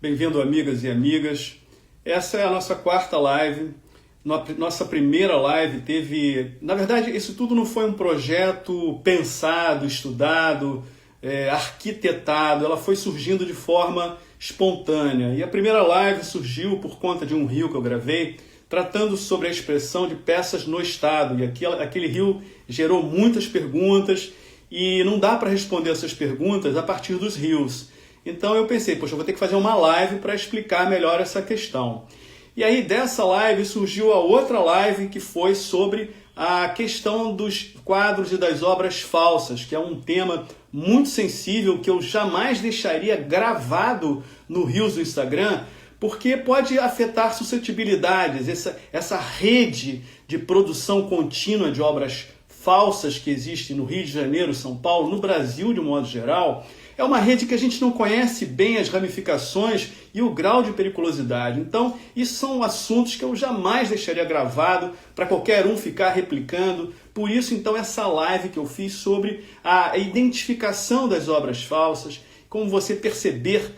Bem-vindo, amigas e amigas. Essa é a nossa quarta live. Nossa primeira live teve... Na verdade, isso tudo não foi um projeto pensado, estudado, arquitetado. Ela foi surgindo de forma espontânea. E a primeira live surgiu por conta de um reel que eu gravei, tratando sobre a expressão de peças no estado. E aquele reel gerou muitas perguntas e não dá para responder essas perguntas a partir dos reels. Então eu pensei, poxa, eu vou ter que fazer uma live para explicar melhor essa questão. E aí dessa live surgiu a outra live que foi sobre a questão dos quadros e das obras falsas, que é um tema muito sensível que eu jamais deixaria gravado no Reels do Instagram, porque pode afetar suscetibilidades, essa rede de produção contínua de obras falsas que existe no Rio de Janeiro, São Paulo, no Brasil de um modo geral. É uma rede que a gente não conhece bem as ramificações e o grau de periculosidade. Então, isso são assuntos que eu jamais deixaria gravado para qualquer um ficar replicando. Por isso, então, essa live que eu fiz sobre a identificação das obras falsas, como você perceber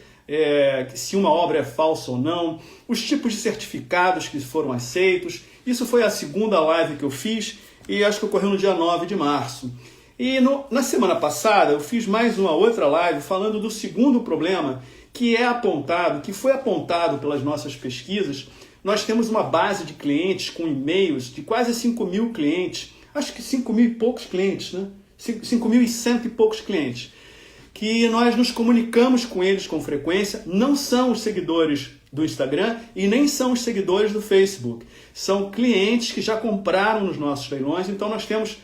se uma obra é falsa ou não, os tipos de certificados que foram aceitos. Isso foi a segunda live que eu fiz e acho que ocorreu no dia 9 de março. E na semana passada eu fiz mais uma outra live falando do segundo problema que foi apontado pelas nossas pesquisas. Nós temos uma base de clientes com e-mails de quase 5 mil clientes, acho que 5 mil e poucos clientes, né? 5.100 e poucos clientes, que nós nos comunicamos com eles com frequência, não são os seguidores do Instagram e nem são os seguidores do Facebook. São clientes que já compraram nos nossos leilões, então nós temos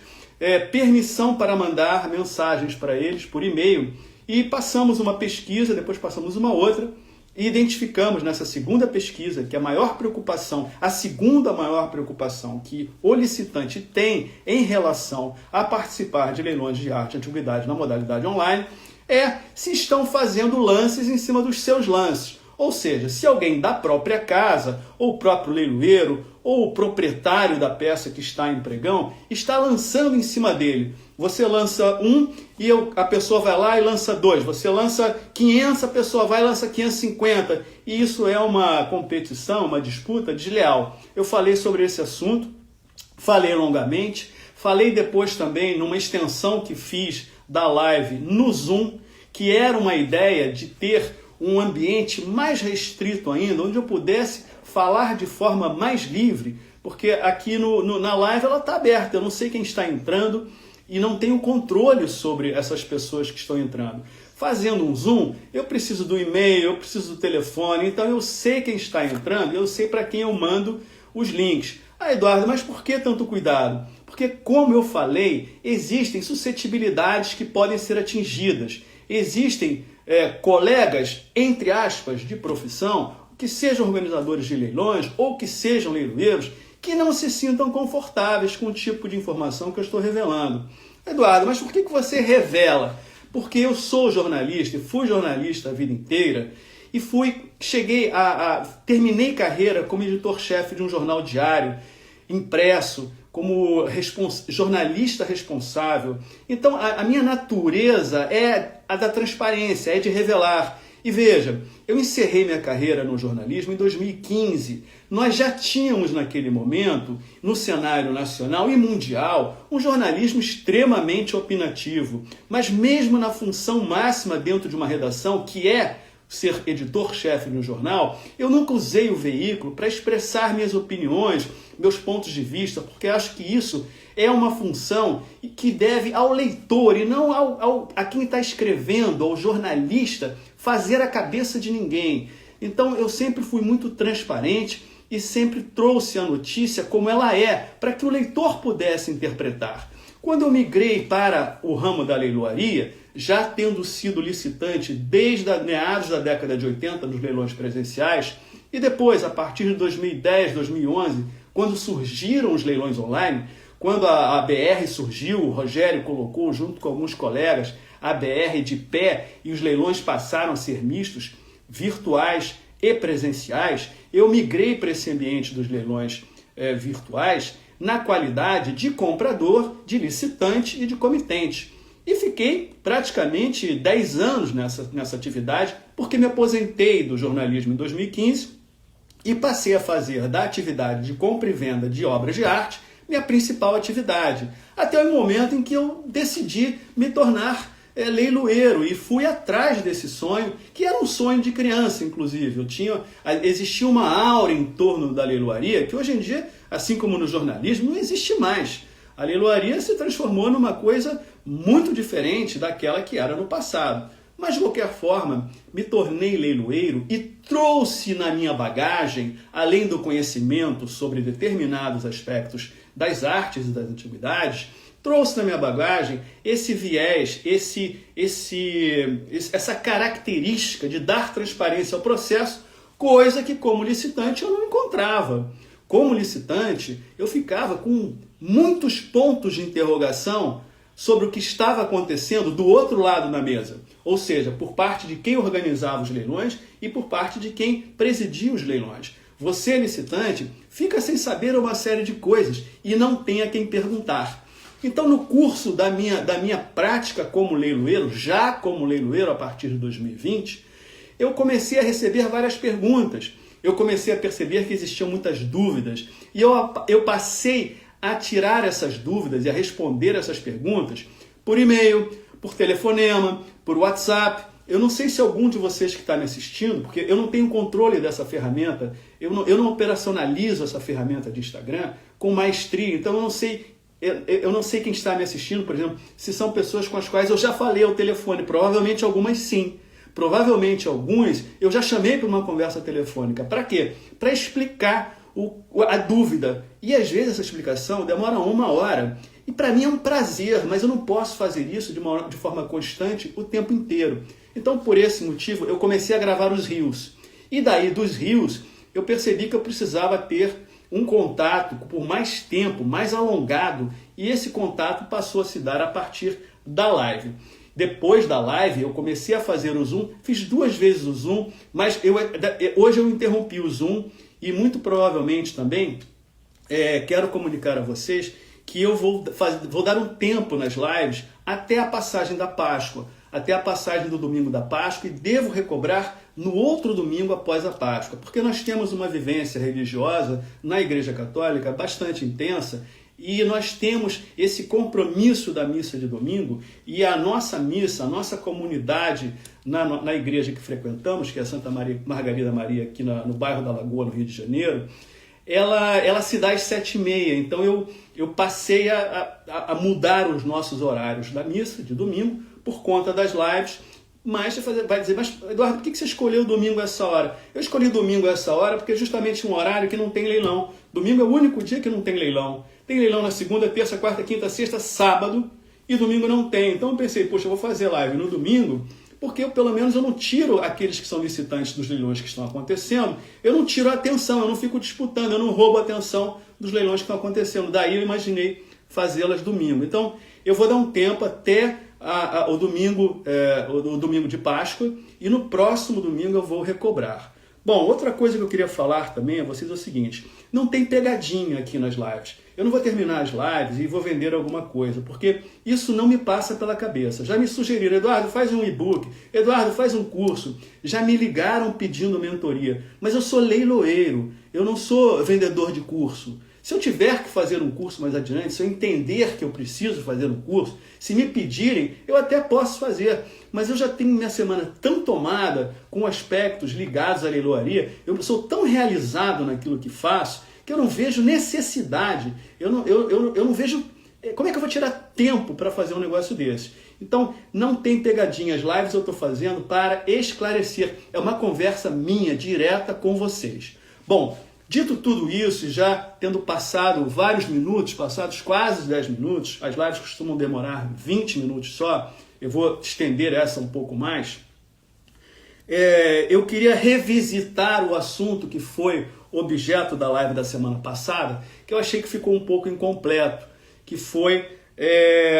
permissão para mandar mensagens para eles por e-mail e passamos uma pesquisa, depois passamos uma outra e identificamos nessa segunda pesquisa que a segunda maior preocupação que o licitante tem em relação a participar de leilões de arte e antiguidade na modalidade online é se estão fazendo lances em cima dos seus lances. Ou seja, se alguém da própria casa, ou o próprio leiloeiro, ou o proprietário da peça que está em pregão, está lançando em cima dele. Você lança um e a pessoa vai lá e lança 2. Você lança 500, a pessoa vai e lança 550. E isso é uma competição, uma disputa desleal. Eu falei sobre esse assunto, falei longamente, falei depois também numa extensão que fiz da live no Zoom, que era uma ideia de ter um ambiente mais restrito ainda, onde eu pudesse falar de forma mais livre, porque aqui na live ela está aberta, eu não sei quem está entrando e não tenho controle sobre essas pessoas que estão entrando. Fazendo um Zoom, eu preciso do e-mail, eu preciso do telefone, então eu sei quem está entrando, eu sei para quem eu mando os links. Ah, Eduardo, mas por que tanto cuidado? Porque, como eu falei, existem suscetibilidades que podem ser atingidas. Existem colegas, entre aspas, de profissão, que sejam organizadores de leilões ou que sejam leiloeiros, que não se sintam confortáveis com o tipo de informação que eu estou revelando. Eduardo, mas por que você revela? Porque eu sou jornalista e fui jornalista a vida inteira e terminei carreira como editor-chefe de um jornal diário, impresso, como jornalista responsável. Então, a minha natureza é a da transparência, é de revelar. E veja, eu encerrei minha carreira no jornalismo em 2015. Nós já tínhamos naquele momento, no cenário nacional e mundial, um jornalismo extremamente opinativo. Mas mesmo na função máxima dentro de uma redação, que é ser editor-chefe de um jornal, eu nunca usei o veículo para expressar minhas opiniões, meus pontos de vista, porque acho que isso é uma função que deve ao leitor e não a quem está escrevendo, ao jornalista, fazer a cabeça de ninguém. Então eu sempre fui muito transparente e sempre trouxe a notícia como ela é, para que o leitor pudesse interpretar. Quando eu migrei para o ramo da leiloaria, já tendo sido licitante desde meados da década de 80 nos leilões presenciais, e depois, a partir de 2010, 2011, quando surgiram os leilões online, quando a BR surgiu, o Rogério colocou junto com alguns colegas a BR de pé e os leilões passaram a ser mistos, virtuais e presenciais, eu migrei para esse ambiente dos leilões virtuais na qualidade de comprador, de licitante e de comitente. E fiquei praticamente 10 anos nessa atividade, porque me aposentei do jornalismo em 2015 e passei a fazer da atividade de compra e venda de obras de arte minha principal atividade. Até o momento em que eu decidi me tornar leiloeiro e fui atrás desse sonho, que era um sonho de criança, inclusive. Existia uma aura em torno da leiloaria que hoje em dia, assim como no jornalismo, não existe mais. A leiloaria se transformou numa coisa muito diferente daquela que era no passado. Mas, de qualquer forma, me tornei leiloeiro e trouxe na minha bagagem, além do conhecimento sobre determinados aspectos das artes e das antiguidades, trouxe na minha bagagem esse viés, essa característica de dar transparência ao processo, coisa que como licitante eu não encontrava. Como licitante, eu ficava com muitos pontos de interrogação sobre o que estava acontecendo do outro lado da mesa. Ou seja, por parte de quem organizava os leilões e por parte de quem presidia os leilões. Você, licitante, fica sem saber uma série de coisas e não tem a quem perguntar. Então, no curso da minha prática como leiloeiro, já como leiloeiro a partir de 2020, eu comecei a receber várias perguntas. Eu comecei a perceber que existiam muitas dúvidas. E eu passei a tirar essas dúvidas e a responder essas perguntas por e-mail, por telefonema, por WhatsApp. Eu não sei se algum de vocês que está me assistindo, porque eu não tenho controle dessa ferramenta, eu não operacionalizo essa ferramenta de Instagram com maestria, então eu não sei quem está me assistindo, por exemplo, se são pessoas com as quais eu já falei ao telefone, provavelmente algumas sim. Provavelmente alguns eu já chamei para uma conversa telefônica. Para quê? Para explicar a dúvida. E às vezes essa explicação demora 1 hora. E para mim é um prazer, mas eu não posso fazer isso de forma constante o tempo inteiro. Então, por esse motivo, eu comecei a gravar os reels. E daí, dos reels, eu percebi que eu precisava ter um contato por mais tempo, mais alongado. E esse contato passou a se dar a partir da live. Depois da live, eu comecei a fazer o Zoom, fiz 2 vezes o Zoom, mas hoje eu interrompi o Zoom e muito provavelmente também quero comunicar a vocês que eu vou dar um tempo nas lives até a passagem da Páscoa, até a passagem do domingo da Páscoa, e devo recobrar no outro domingo após a Páscoa, porque nós temos uma vivência religiosa na Igreja Católica bastante intensa, e nós temos esse compromisso da missa de domingo, e a nossa missa, a nossa comunidade na igreja que frequentamos, que é a Santa Margarida Maria, aqui no bairro da Lagoa, no Rio de Janeiro, ela se dá às 7h30. Então eu passei a mudar os nossos horários da missa de domingo por conta das lives. Mas você vai dizer, mas Eduardo, por que você escolheu domingo essa hora? Eu escolhi domingo essa hora porque é justamente um horário que não tem leilão. Domingo é o único dia que não tem leilão. Tem leilão na segunda, terça, quarta, quinta, sexta, sábado, e domingo não tem. Então eu pensei, poxa, eu vou fazer live no domingo, porque pelo menos eu não tiro aqueles que são licitantes dos leilões que estão acontecendo, eu não tiro a atenção, eu não fico disputando, eu não roubo a atenção dos leilões que estão acontecendo. Daí eu imaginei fazê-las domingo. Então eu vou dar um tempo até o domingo de Páscoa, e no próximo domingo eu vou recobrar. Bom, outra coisa que eu queria falar também a vocês é o seguinte: não tem pegadinha aqui nas lives. Eu não vou terminar as lives e vou vender alguma coisa, porque isso não me passa pela cabeça. Já me sugeriram, Eduardo, faz um e-book, Eduardo, faz um curso. Já me ligaram pedindo mentoria, mas eu sou leiloeiro, eu não sou vendedor de curso. Se eu tiver que fazer um curso mais adiante, se eu entender que eu preciso fazer um curso, se me pedirem, eu até posso fazer. Mas eu já tenho minha semana tão tomada com aspectos ligados à leiloaria, eu sou tão realizado naquilo que faço, que eu não vejo necessidade, eu não vejo... Como é que eu vou tirar tempo para fazer um negócio desse? Então, não tem pegadinha. As lives eu estou fazendo para esclarecer. É uma conversa minha, direta com vocês. Bom, dito tudo isso, já tendo passado vários minutos, passados quase 10 minutos, as lives costumam demorar 20 minutos só, eu vou estender essa um pouco mais, eu queria revisitar o assunto que foi objeto da live da semana passada, que eu achei que ficou um pouco incompleto, que foi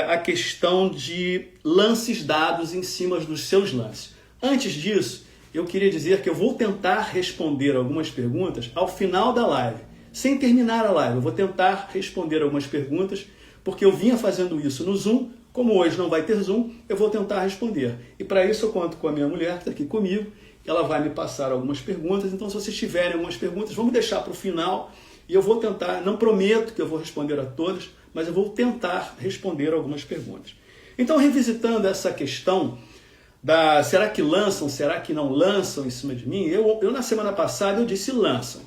a questão de lances dados em cima dos seus lances. Antes disso, eu queria dizer que eu vou tentar responder algumas perguntas ao final da live. Sem terminar a live, eu vou tentar responder algumas perguntas, porque eu vinha fazendo isso no Zoom, Como hoje não vai ter Zoom, eu vou tentar responder. E para isso eu conto com a minha mulher, que está aqui comigo, ela vai me passar algumas perguntas. Então, se vocês tiverem algumas perguntas, vamos deixar para o final e eu vou tentar, não prometo que eu vou responder a todas, mas eu vou tentar responder algumas perguntas. Então, revisitando essa questão da será que lançam, será que não lançam em cima de mim, eu na semana passada eu disse lançam.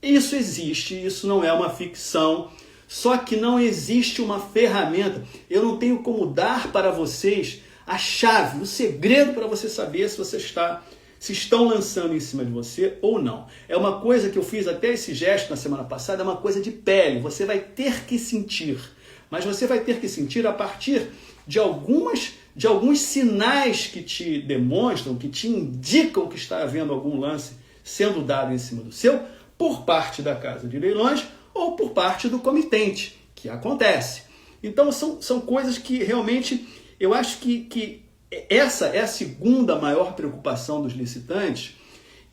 Isso existe, isso não é uma ficção, só que não existe uma ferramenta. Eu não tenho como dar para vocês a chave, o segredo para você saber se estão lançando em cima de você ou não. É uma coisa que eu fiz até esse gesto na semana passada, é uma coisa de pele. Você vai ter que sentir, mas você vai ter que sentir a partir de alguns sinais que te demonstram, que te indicam que está havendo algum lance sendo dado em cima do seu, por parte da casa de leilões ou por parte do comitente, que acontece. Então são coisas que realmente eu acho que essa é a segunda maior preocupação dos licitantes.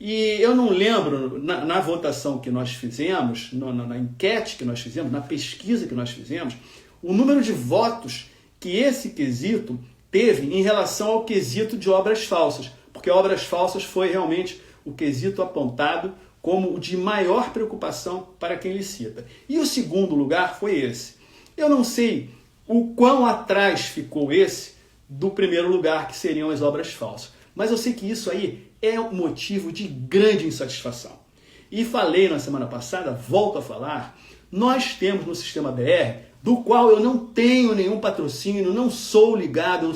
E eu não lembro, na votação que nós fizemos, na enquete que nós fizemos, na pesquisa que nós fizemos, o número de votos que esse quesito teve em relação ao quesito de obras falsas, porque obras falsas foi realmente o quesito apontado como o de maior preocupação para quem licita. E o segundo lugar foi esse. Eu não sei o quão atrás ficou esse do primeiro lugar, que seriam as obras falsas, mas eu sei que isso aí é um motivo de grande insatisfação. E falei na semana passada, volto a falar, nós temos no Sistema BR, do qual eu não tenho nenhum patrocínio, não sou ligado,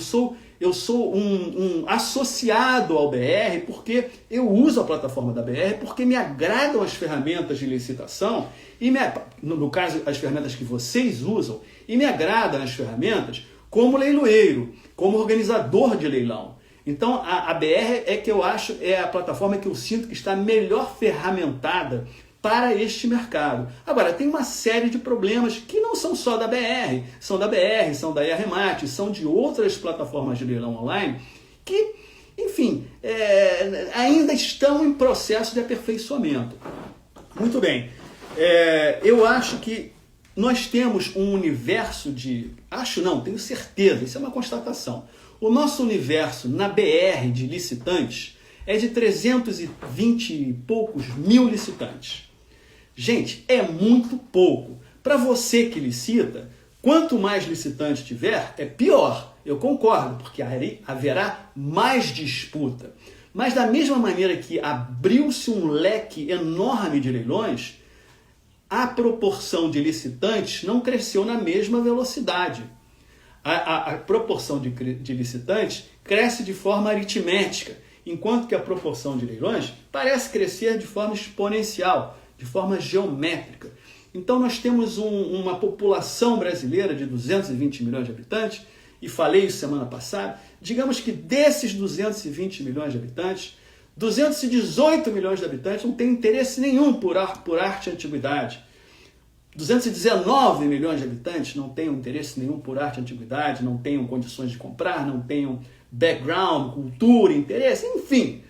eu sou um associado ao BR, porque eu uso a plataforma da BR, porque me agradam as ferramentas de licitação, e no caso as ferramentas que vocês usam, e me agradam as ferramentas como leiloeiro, como organizador de leilão. Então a BR é que eu acho, é a plataforma que eu sinto que está melhor ferramentada para este mercado. Agora, tem uma série de problemas que não são só da BR, são da Arremate, são de outras plataformas de leilão online que, enfim, ainda estão em processo de aperfeiçoamento. Muito bem, eu acho que nós temos um universo de... Acho não, tenho certeza, isso é uma constatação. O nosso universo na BR de licitantes é de 320 e poucos mil licitantes. Gente, é muito pouco. Para você que licita, quanto mais licitante tiver, é pior. Eu concordo, porque haverá mais disputa. Mas da mesma maneira que abriu-se um leque enorme de leilões, a proporção de licitantes não cresceu na mesma velocidade. A proporção de licitantes cresce de forma aritmética, enquanto que a proporção de leilões parece crescer de forma exponencial, de forma geométrica. Então nós temos uma população brasileira de 220 milhões de habitantes, e falei isso semana passada, digamos que desses 220 milhões de habitantes, 218 milhões de habitantes não têm interesse nenhum por arte e antiguidade. 219 milhões de habitantes não têm interesse nenhum por arte e antiguidade, não tenham condições de comprar, não tenham background, cultura, interesse, enfim.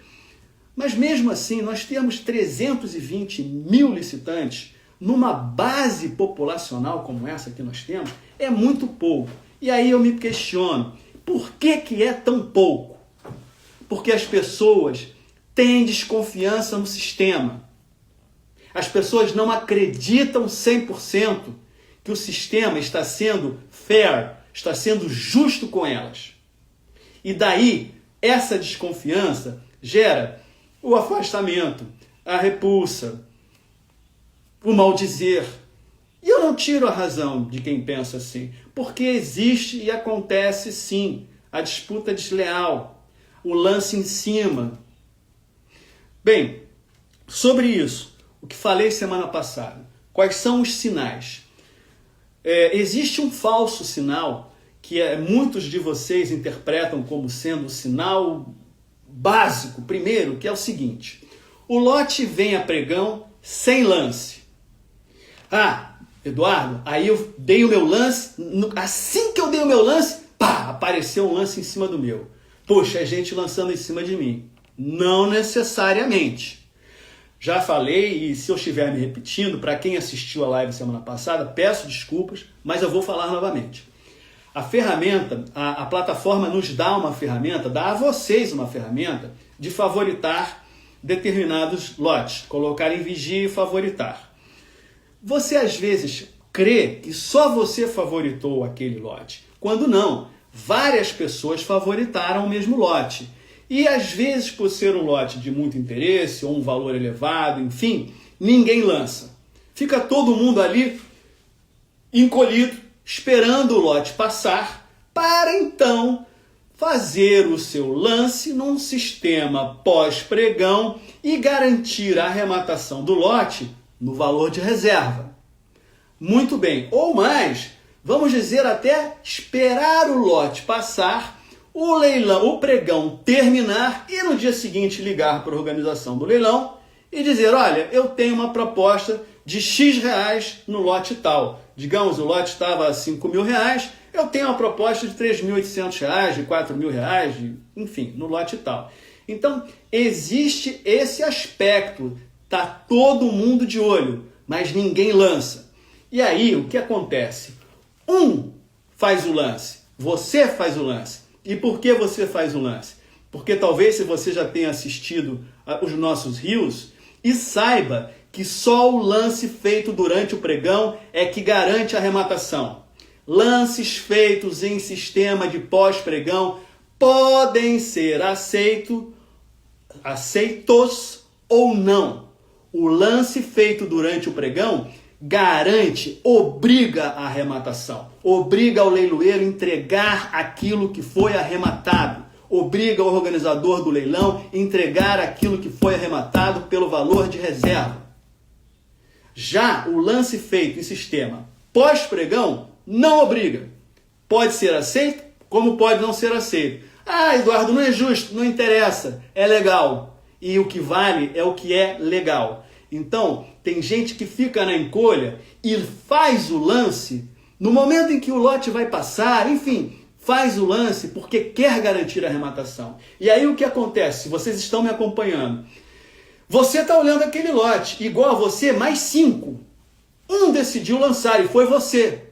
Mas mesmo assim, nós temos 320 mil licitantes numa base populacional como essa que nós temos, é muito pouco. E aí eu me questiono, por que é tão pouco? Porque as pessoas têm desconfiança no sistema. As pessoas não acreditam 100% que o sistema está sendo fair, está sendo justo com elas. E daí, essa desconfiança gera o afastamento, a repulsa, o maldizer. E eu não tiro a razão de quem pensa assim, porque existe e acontece sim a disputa desleal, o lance em cima. Bem, sobre isso, o que falei semana passada, quais são os sinais? Existe um falso sinal que muitos de vocês interpretam como sendo o sinal básico, primeiro, que é o seguinte: o lote vem a pregão sem lance. Ah, Eduardo, aí eu dei o meu lance, assim que eu dei o meu lance, pá, apareceu um lance em cima do meu. Poxa, é gente lançando em cima de mim. Não necessariamente. Já falei, e se eu estiver me repetindo, para quem assistiu a live semana passada, peço desculpas, mas eu vou falar novamente. A ferramenta, a plataforma nos dá uma ferramenta, dá a vocês uma ferramenta de favoritar determinados lotes, colocar em vigia e favoritar. Você às vezes crê que só você favoritou aquele lote, quando não, várias pessoas favoritaram o mesmo lote. E às vezes, por ser um lote de muito interesse ou um valor elevado, enfim, ninguém lança. Fica todo mundo ali encolhido, esperando o lote passar, para então fazer o seu lance num sistema pós-pregão e garantir a arrematação do lote no valor de reserva. Muito bem, ou mais, vamos dizer até esperar o lote passar, o leilão, o pregão terminar e no dia seguinte ligar para a organização do leilão e dizer, olha, eu tenho uma proposta de X reais no lote tal. Digamos, o lote estava a R$5.000, eu tenho uma proposta de R$3.800, de R$4.000, enfim, no lote tal. Então, existe esse aspecto, tá todo mundo de olho, mas ninguém lança. E aí, o que acontece? Um faz o lance, você faz o lance. E por que você faz o lance? Porque talvez se você já tenha assistido os nossos rios e saiba que só o lance feito durante o pregão é que garante a arrematação. Lances feitos em sistema de pós-pregão podem ser aceitos ou não. O lance feito durante o pregão garante, obriga a arrematação, obriga o leiloeiro a entregar aquilo que foi arrematado, obriga o organizador do leilão a entregar aquilo que foi arrematado pelo valor de reserva. Já o lance feito em sistema pós-pregão não obriga. Pode ser aceito, como pode não ser aceito. Ah, Eduardo, não é justo, não interessa, é legal. E o que vale é o que é legal. Então, tem gente que fica na encolha e faz o lance no momento em que o lote vai passar, enfim, faz o lance porque quer garantir a arrematação. E aí o que acontece? Se vocês estão me acompanhando, você está olhando aquele lote, igual a você, mais 5. Um decidiu lançar e foi você.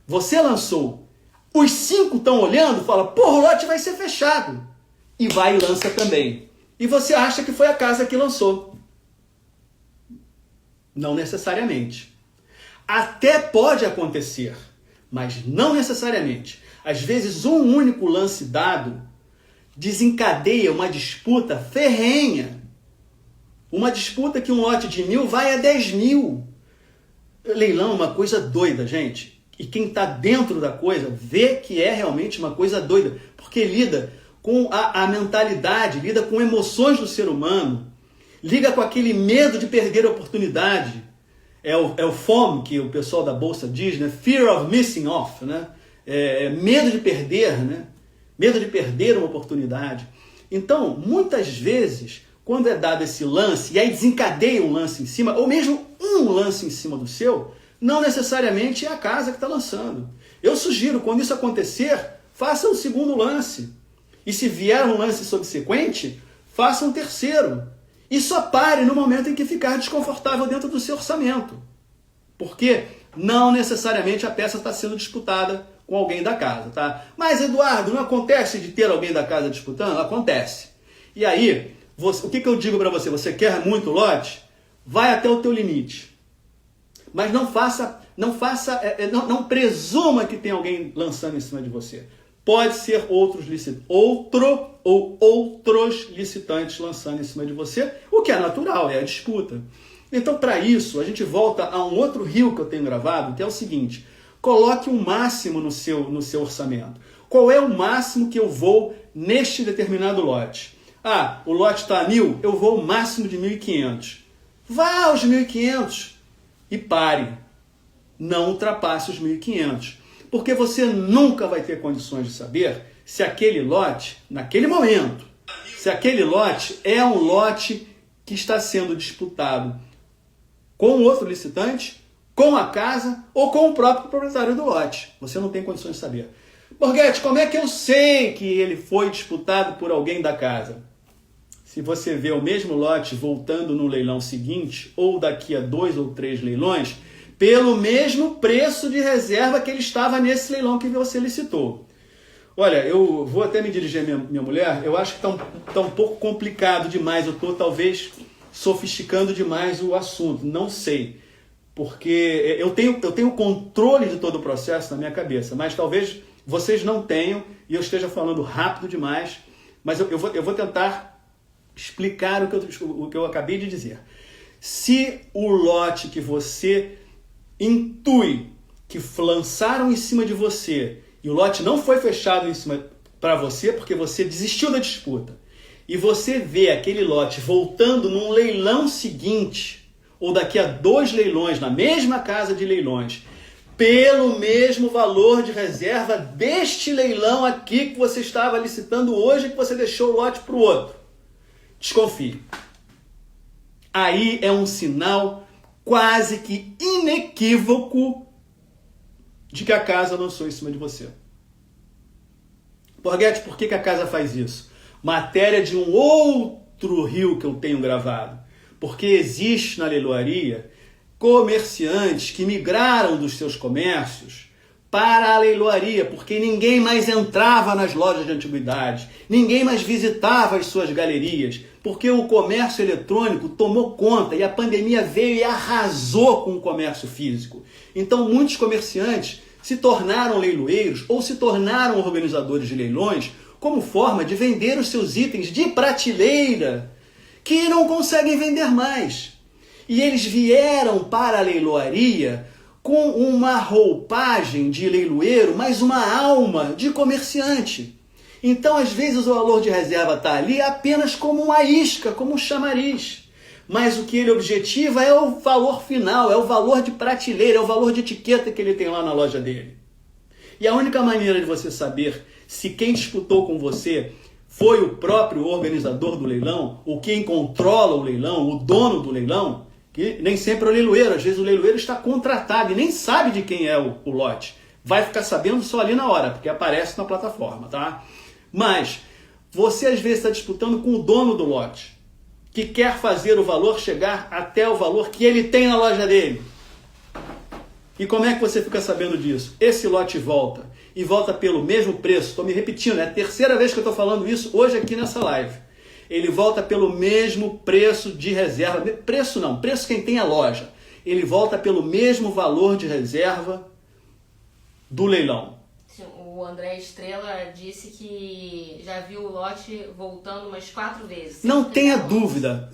Você lançou. Os 5 estão olhando e falam, porra, o lote vai ser fechado. E vai e lança também. E você acha que foi a casa que lançou. Não necessariamente. Até pode acontecer, mas não necessariamente. Às vezes, um único lance dado desencadeia uma disputa ferrenha. Uma disputa que um lote de 1.000 vai a 10.000. Leilão é uma coisa doida, gente. E quem está dentro da coisa vê que é realmente uma coisa doida. Porque lida com a mentalidade, lida com emoções do ser humano, liga com aquele medo de perder a oportunidade. É o FOMO, que o pessoal da Bolsa diz, né? Fear of missing off, né? Medo de perder, né? Medo de perder uma oportunidade. Então, muitas vezes, quando é dado esse lance, e aí desencadeia um lance em cima, ou mesmo um lance em cima do seu, não necessariamente é a casa que está lançando. Eu sugiro, quando isso acontecer, faça um segundo lance. E se vier um lance subsequente, faça um terceiro. E só pare no momento em que ficar desconfortável dentro do seu orçamento. Porque não necessariamente a peça está sendo disputada com alguém da casa, tá? Mas, Eduardo, não acontece de ter alguém da casa disputando? Acontece. E aí, o que eu digo para você? Você quer muito lote? Vai até o teu limite. Mas não presuma que tem alguém lançando em cima de você. Pode ser outros licitantes lançando em cima de você, o que é natural, é a disputa. Então, para isso, a gente volta a um outro rio que eu tenho gravado, que é o seguinte: coloque um máximo no seu orçamento. Qual é o máximo que eu vou neste determinado lote? Ah, o lote está a 1.000, eu vou o máximo de 1.500. Vá aos 1.500 e pare. Não ultrapasse os 1.500. Porque você nunca vai ter condições de saber se aquele lote, naquele momento, se aquele lote é um lote que está sendo disputado com outro licitante, com a casa ou com o próprio proprietário do lote. Você não tem condições de saber. Borghetti, como é que eu sei que ele foi disputado por alguém da casa? Se você vê o mesmo lote voltando no leilão seguinte, ou daqui a 2 ou 3 leilões, pelo mesmo preço de reserva que ele estava nesse leilão que você licitou. Olha, eu vou até me dirigir à minha mulher, eu acho que tá um pouco complicado demais, eu estou talvez sofisticando demais o assunto, não sei, porque eu tenho controle de todo o processo na minha cabeça, mas talvez vocês não tenham e eu esteja falando rápido demais, mas eu vou tentar explicar o que eu acabei de dizer. Se o lote que você intui que lançaram em cima de você e o lote não foi fechado em cima para você porque você desistiu da disputa e você vê aquele lote voltando num leilão seguinte ou daqui a 2 leilões na mesma casa de leilões pelo mesmo valor de reserva deste leilão aqui que você estava licitando hoje que você deixou o lote para o outro, desconfie. Aí é um sinal quase que inequívoco de que a casa lançou em cima de você. Borghetti, por que a casa faz isso? Matéria de um outro rio que eu tenho gravado. Porque existe na leiloaria comerciantes que migraram dos seus comércios para a leiloaria, porque ninguém mais entrava nas lojas de antiguidades, ninguém mais visitava as suas galerias, porque o comércio eletrônico tomou conta e a pandemia veio e arrasou com o comércio físico. Então muitos comerciantes se tornaram leiloeiros ou se tornaram organizadores de leilões como forma de vender os seus itens de prateleira que não conseguem vender mais. E eles vieram para a leiloaria com uma roupagem de leiloeiro, mas uma alma de comerciante. Então, às vezes, o valor de reserva está ali apenas como uma isca, como um chamariz. Mas o que ele objetiva é o valor final, é o valor de prateleira, é o valor de etiqueta que ele tem lá na loja dele. E a única maneira de você saber se quem disputou com você foi o próprio organizador do leilão, ou quem controla o leilão, o dono do leilão, que nem sempre é o leiloeiro, às vezes o leiloeiro está contratado e nem sabe de quem é o lote. Vai ficar sabendo só ali na hora, porque aparece na plataforma, tá? Mas você às vezes está disputando com o dono do lote, que quer fazer o valor chegar até o valor que ele tem na loja dele. E como é que você fica sabendo disso? Esse lote volta, e volta pelo mesmo preço. Estou me repetindo, é a terceira vez que eu estou falando isso hoje aqui nessa live. Ele volta pelo mesmo preço de reserva. Preço não, preço quem tem a loja. Ele volta pelo mesmo valor de reserva do leilão. O André Estrela disse que já viu o lote voltando umas 4 vezes. Não tenha dúvida,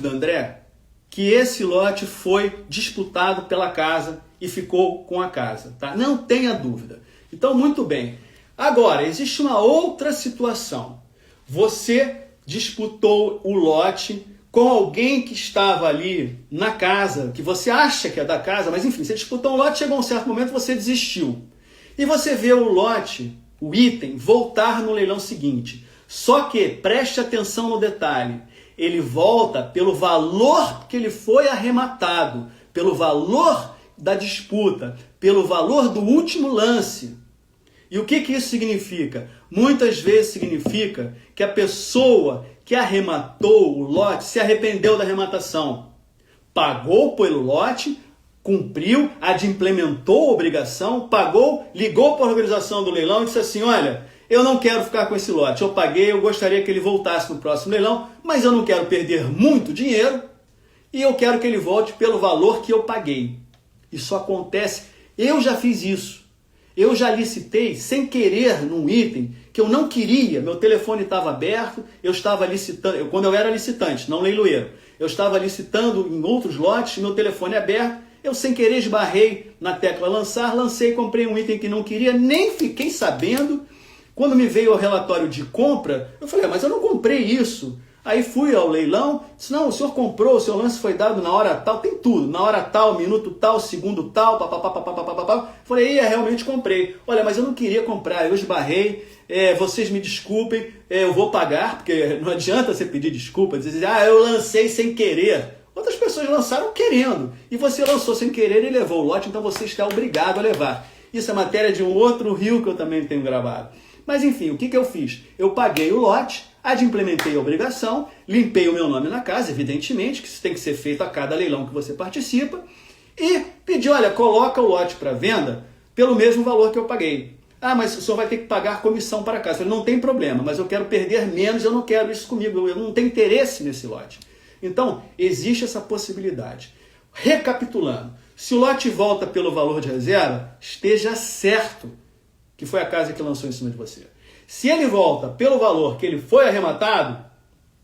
André, que esse lote foi disputado pela casa e ficou com a casa, tá? Não tenha dúvida. Então, muito bem. Agora, existe uma outra situação. Você disputou o lote com alguém que estava ali na casa, que você acha que é da casa, mas enfim, você disputou um lote, chegou um certo momento, você desistiu. E você vê o lote, o item, voltar no leilão seguinte. Só que, preste atenção no detalhe, ele volta pelo valor que ele foi arrematado, pelo valor da disputa, pelo valor do último lance. E o que isso significa? Muitas vezes significa que a pessoa que arrematou o lote se arrependeu da arrematação. Pagou pelo lote, cumpriu, adimplementou a obrigação, pagou, ligou para a organização do leilão e disse assim, olha, eu não quero ficar com esse lote, eu paguei, eu gostaria que ele voltasse no próximo leilão, mas eu não quero perder muito dinheiro e eu quero que ele volte pelo valor que eu paguei. Isso acontece, eu já fiz isso. Eu já licitei sem querer num item que eu não queria, meu telefone estava aberto, eu estava licitando, quando eu era licitante, não leiloeiro, eu estava licitando em outros lotes, meu telefone aberto, eu sem querer esbarrei na tecla lançar, lancei, comprei um item que não queria, nem fiquei sabendo. Quando me veio o relatório de compra, eu falei, mas eu não comprei isso. Aí fui ao leilão, disse, não, o senhor comprou, o seu lance foi dado na hora tal, tem tudo, na hora tal, minuto tal, segundo tal, papapá. Falei, realmente comprei. Olha, mas eu não queria comprar, eu esbarrei, vocês me desculpem, eu vou pagar, porque não adianta você pedir desculpa, dizer, eu lancei sem querer. Outras pessoas lançaram querendo, e você lançou sem querer e levou o lote, então você está obrigado a levar. Isso é matéria de um outro rio que eu também tenho gravado. Mas enfim, o que eu fiz? Eu paguei o lote, adimplementei a obrigação, limpei o meu nome na casa, evidentemente, que isso tem que ser feito a cada leilão que você participa, e pedir, olha, coloca o lote para venda pelo mesmo valor que eu paguei. Ah, mas o senhor vai ter que pagar comissão para casa. Eu falei, não tem problema, mas eu quero perder menos, eu não quero isso comigo, eu não tenho interesse nesse lote. Então, existe essa possibilidade. Recapitulando, se o lote volta pelo valor de reserva, esteja certo que foi a casa que lançou em cima de você. Se ele volta pelo valor que ele foi arrematado,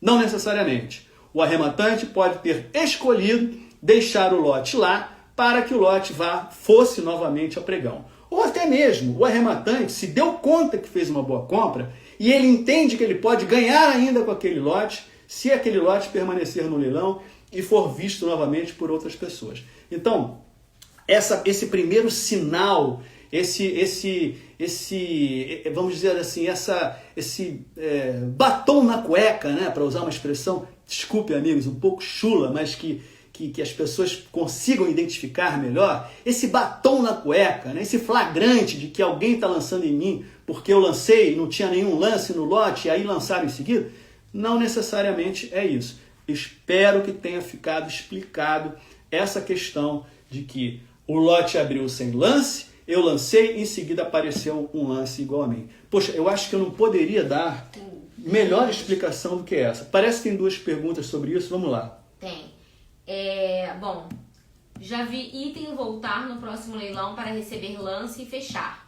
não necessariamente. O arrematante pode ter escolhido deixar o lote lá para que o lote fosse novamente a pregão. Ou até mesmo o arrematante se deu conta que fez uma boa compra e ele entende que ele pode ganhar ainda com aquele lote se aquele lote permanecer no leilão e for visto novamente por outras pessoas. Então, esse primeiro sinal, vamos dizer assim, esse batom na cueca, né, para usar uma expressão, desculpe amigos, um pouco chula, mas que as pessoas consigam identificar melhor, esse batom na cueca, né, esse flagrante de que alguém está lançando em mim porque eu lancei, não tinha nenhum lance no lote e aí lançaram em seguida, não necessariamente é isso. Espero que tenha ficado explicado essa questão de que o lote abriu sem lance, eu lancei, em seguida apareceu um lance igual a mim. Poxa, eu acho que eu não poderia dar melhor explicação do que essa. Parece que tem 2 perguntas sobre isso, vamos lá. Tem. Bom, já vi item voltar no próximo leilão para receber lance e fechar.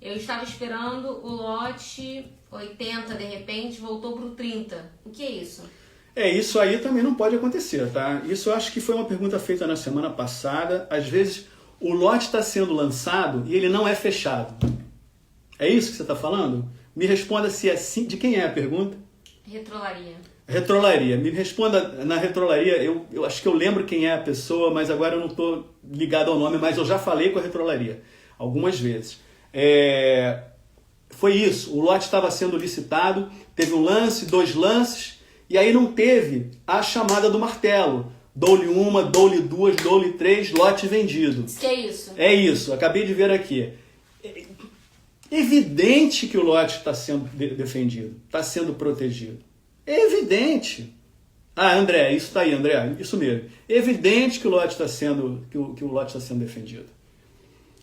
Eu estava esperando o lote 80, de repente voltou para o 30. O que é isso? Isso aí também não pode acontecer, tá? Isso eu acho que foi uma pergunta feita na semana passada. Às vezes o lote está sendo lançado e ele não é fechado. É isso que você está falando? Me responda se é sim. De quem é a pergunta? Retrolaria. Retrolaria. Me responda na retrolaria. Eu acho que eu lembro quem é a pessoa, mas agora eu não estou ligado ao nome, mas eu já falei com a retrolaria algumas vezes. Foi isso. O lote estava sendo licitado, teve um lance, 2 lances, e aí não teve a chamada do martelo. Dou-lhe 1, dou-lhe 2, dou-lhe 3, lote vendido. Que é isso? É isso, acabei de ver aqui. É evidente que o lote está sendo defendido, está sendo protegido. É evidente. Ah, André, isso está aí, André, isso mesmo. É evidente que o lote está sendo, que o lote está sendo defendido.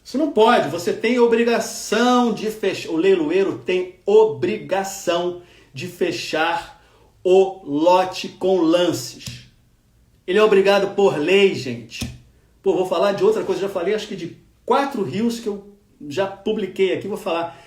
Você não pode, você tem obrigação de fechar, o leiloeiro tem obrigação de fechar o lote com lances. Ele é obrigado por lei, gente. Vou falar de outra coisa, já falei acho que de 4 rios que eu já publiquei aqui, vou falar.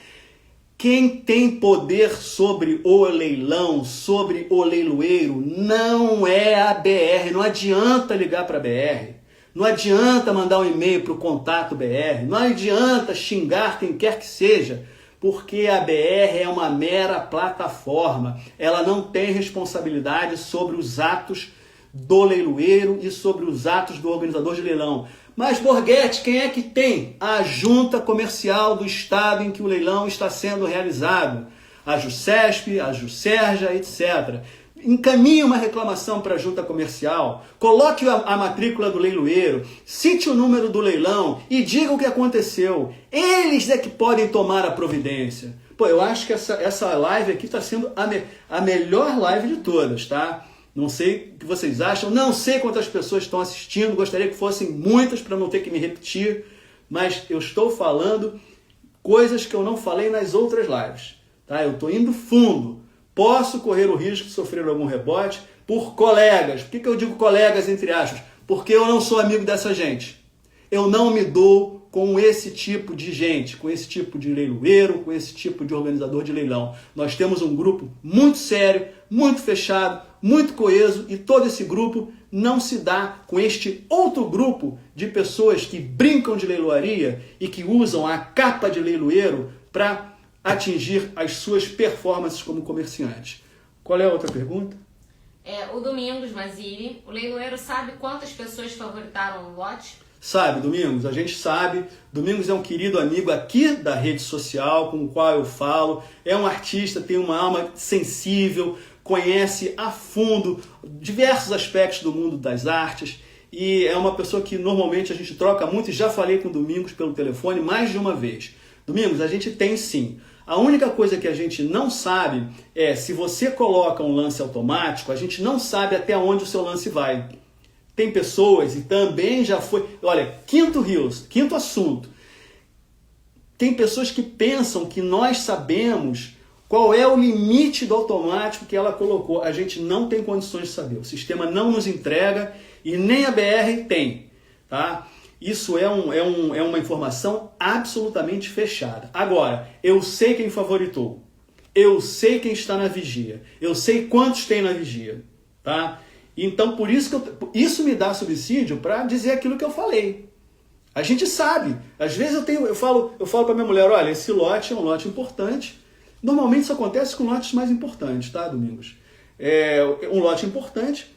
Quem tem poder sobre o leilão, sobre o leiloeiro, não é a BR. Não adianta ligar para a BR. Não adianta mandar um e-mail para o contato BR. Não adianta xingar quem quer que seja. Porque a BR é uma mera plataforma. Ela não tem responsabilidade sobre os atos do leiloeiro e sobre os atos do organizador de leilão. Mas, Borghetti, quem é que tem? A junta comercial do estado em que o leilão está sendo realizado. A JUSESP, a JUSERJA, etc. Encaminhe uma reclamação para a junta comercial, coloque a matrícula do leiloeiro, cite o número do leilão e diga o que aconteceu. Eles é que podem tomar a providência. Eu acho que essa live aqui está sendo a melhor live de todas, tá? Não sei o que vocês acham, não sei quantas pessoas estão assistindo, gostaria que fossem muitas para não ter que me repetir, mas eu estou falando coisas que eu não falei nas outras lives, tá? Eu estou indo fundo, posso correr o risco de sofrer algum rebote por colegas. Por que eu digo colegas entre aspas? Porque eu não sou amigo dessa gente. Eu não me dou com esse tipo de gente, com esse tipo de leiloeiro, com esse tipo de organizador de leilão. Nós temos um grupo muito sério, muito fechado, muito coeso, e todo esse grupo não se dá com este outro grupo de pessoas que brincam de leiloaria e que usam a capa de leiloeiro para atingir as suas performances como comerciante. Qual é a outra pergunta? O Domingos Mazili, o leiloeiro sabe quantas pessoas favoritaram o lote? Sabe, Domingos, a gente sabe. Domingos é um querido amigo aqui da rede social, com o qual eu falo. É um artista, tem uma alma sensível, conhece a fundo diversos aspectos do mundo das artes e é uma pessoa que normalmente a gente troca muito, e já falei com o Domingos pelo telefone mais de uma vez. Domingos, a gente tem sim. A única coisa que a gente não sabe é se você coloca um lance automático, a gente não sabe até onde o seu lance vai. Tem pessoas, e também já foi... Olha, quinto assunto. Tem pessoas que pensam que nós sabemos qual é o limite do automático que ela colocou. A gente não tem condições de saber. O sistema não nos entrega e nem a BR tem. Tá? Isso é uma informação absolutamente fechada. Agora, eu sei quem favoritou. Eu sei quem está na vigia. Eu sei quantos tem na vigia. Tá? Então, por isso que isso me dá subsídio para dizer aquilo que eu falei. A gente sabe. Às vezes eu falo para minha mulher, olha, esse lote é um lote importante. Normalmente isso acontece com lotes mais importantes, tá, Domingos? É um lote importante.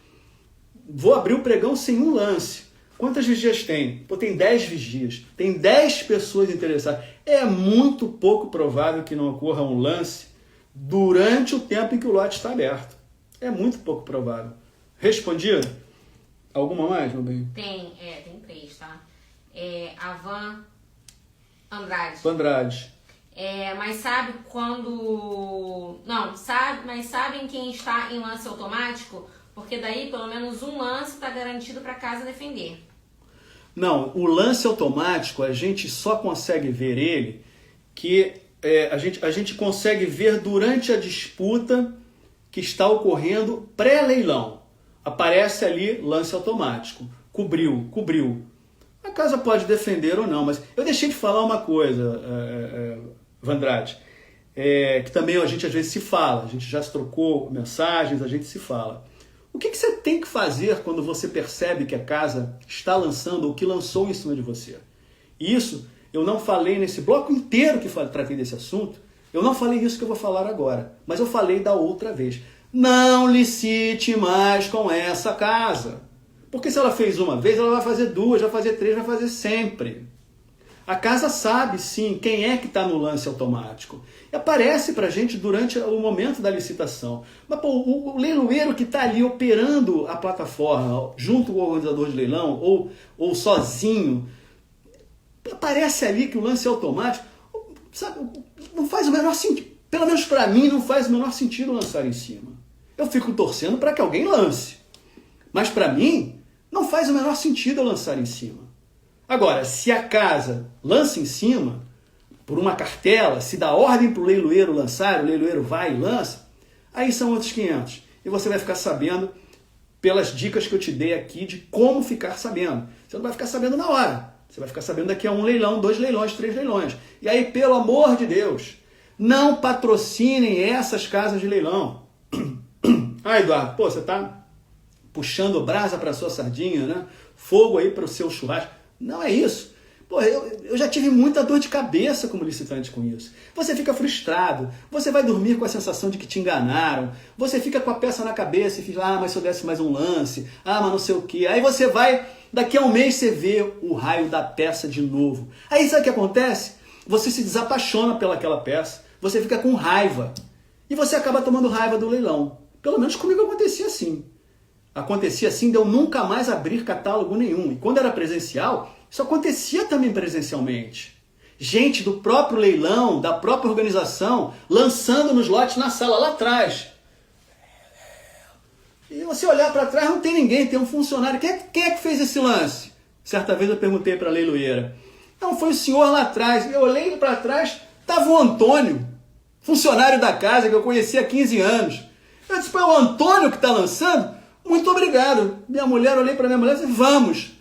Vou abrir o pregão sem um lance. Quantas vigias tem? Pô, tem 10 vigias. Tem 10 pessoas interessadas. É muito pouco provável que não ocorra um lance durante o tempo em que o lote está aberto. É muito pouco provável. Respondido? Alguma mais, meu bem? Tem 3, tá? A Van Andrade. Andrade. Mas sabe quando... Não, mas sabem quem está em lance automático? Porque daí pelo menos um lance está garantido para a casa defender. Não, o lance automático a gente só consegue ver ele que a gente consegue ver durante a disputa que está ocorrendo pré-leilão. Aparece ali lance automático. Cobriu. A casa pode defender ou não, mas eu deixei de falar uma coisa, Vandrade, que também a gente às vezes se fala, a gente já se trocou mensagens, a gente se fala. O que você tem que fazer quando você percebe que a casa está lançando ou que lançou em cima de você? Isso eu não falei nesse bloco inteiro que tratei desse assunto, eu não falei isso que eu vou falar agora, mas eu falei da outra vez. Não licite mais com essa casa. Porque se ela fez uma vez, ela vai fazer 2, vai fazer 3, vai fazer sempre. A casa sabe, sim, quem é que está no lance automático. E aparece para a gente durante o momento da licitação. Mas pô, o leiloeiro que está ali operando a plataforma, junto com o organizador de leilão, ou sozinho, aparece ali que o lance é automático. Sabe, não faz o menor sentido. Pelo menos para mim, não faz o menor sentido lançar em cima. Eu fico torcendo para que alguém lance. Mas para mim, não faz o menor sentido eu lançar em cima. Agora, se a casa lança em cima, por uma cartela, se dá ordem para o leiloeiro lançar, o leiloeiro vai e lança, aí são outros 500. E você vai ficar sabendo pelas dicas que eu te dei aqui de como ficar sabendo. Você não vai ficar sabendo na hora. Você vai ficar sabendo daqui a 1 leilão, 2 leilões, 3 leilões. E aí, pelo amor de Deus, não patrocinem essas casas de leilão. Ah, Eduardo, pô, você está puxando brasa para a sua sardinha, né? Fogo aí para o seu churrasco. Não é isso. Pô, eu já tive muita dor de cabeça como licitante com isso. Você fica frustrado, você vai dormir com a sensação de que te enganaram, você fica com a peça na cabeça e fica, mas se eu desse mais um lance, mas não sei o quê. Aí você vai, daqui a um mês você vê o raio da peça de novo. Aí sabe o que acontece? Você se desapaixona pelaquela peça, você fica com raiva e você acaba tomando raiva do leilão. Pelo menos comigo acontecia assim. Acontecia assim de eu nunca mais abrir catálogo nenhum. E quando era presencial, isso acontecia também presencialmente. Gente do próprio leilão, da própria organização, lançando nos lotes na sala lá atrás. E você olhar para trás, não tem ninguém, tem um funcionário. Quem é que fez esse lance? Certa vez eu perguntei para a leiloeira. Não, foi o senhor lá atrás. Eu olhei para trás, estava o Antônio, funcionário da casa que eu conhecia há 15 anos. Eu disse, é o Antônio que está lançando? Muito obrigado. Minha mulher, olhei para minha mulher e disse, vamos.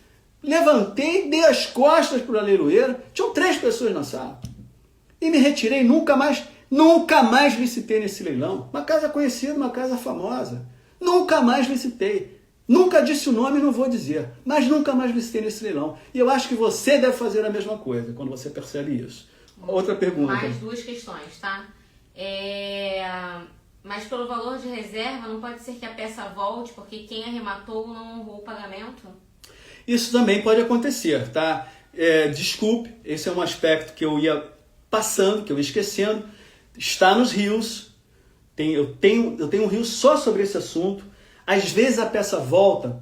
Levantei, dei as costas para a leiloeira. Tinham 3 pessoas na sala. E me retirei, nunca mais licitei nesse leilão. Uma casa conhecida, uma casa famosa. Nunca mais licitei. Nunca disse o nome, não vou dizer. Mas nunca mais licitei nesse leilão. E eu acho que você deve fazer a mesma coisa quando você percebe isso. Outra pergunta. Mais 2 questões, tá? Mas pelo valor de reserva, não pode ser que a peça volte porque quem arrematou não honrou o pagamento? Isso também pode acontecer, tá? Desculpe, esse é um aspecto que eu ia passando, que eu ia esquecendo. Está nos rios. Eu tenho um rio só sobre esse assunto. Às vezes a peça volta,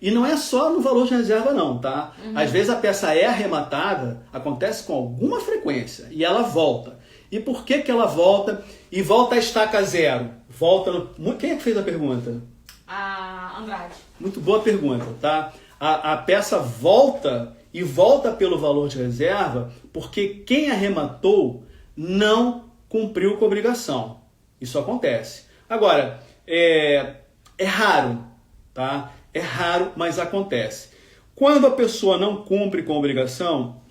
e não é só no valor de reserva não, tá? Uhum. Às vezes a peça é arrematada, acontece com alguma frequência, e ela volta. E por que ela volta? E volta a estaca zero. Quem é que fez a pergunta? A Andrade. Muito boa pergunta, tá? A peça volta e volta pelo valor de reserva porque quem arrematou não cumpriu com a obrigação. Isso acontece. Agora, é raro, tá? É raro, mas acontece. Quando a pessoa não cumpre com a obrigação,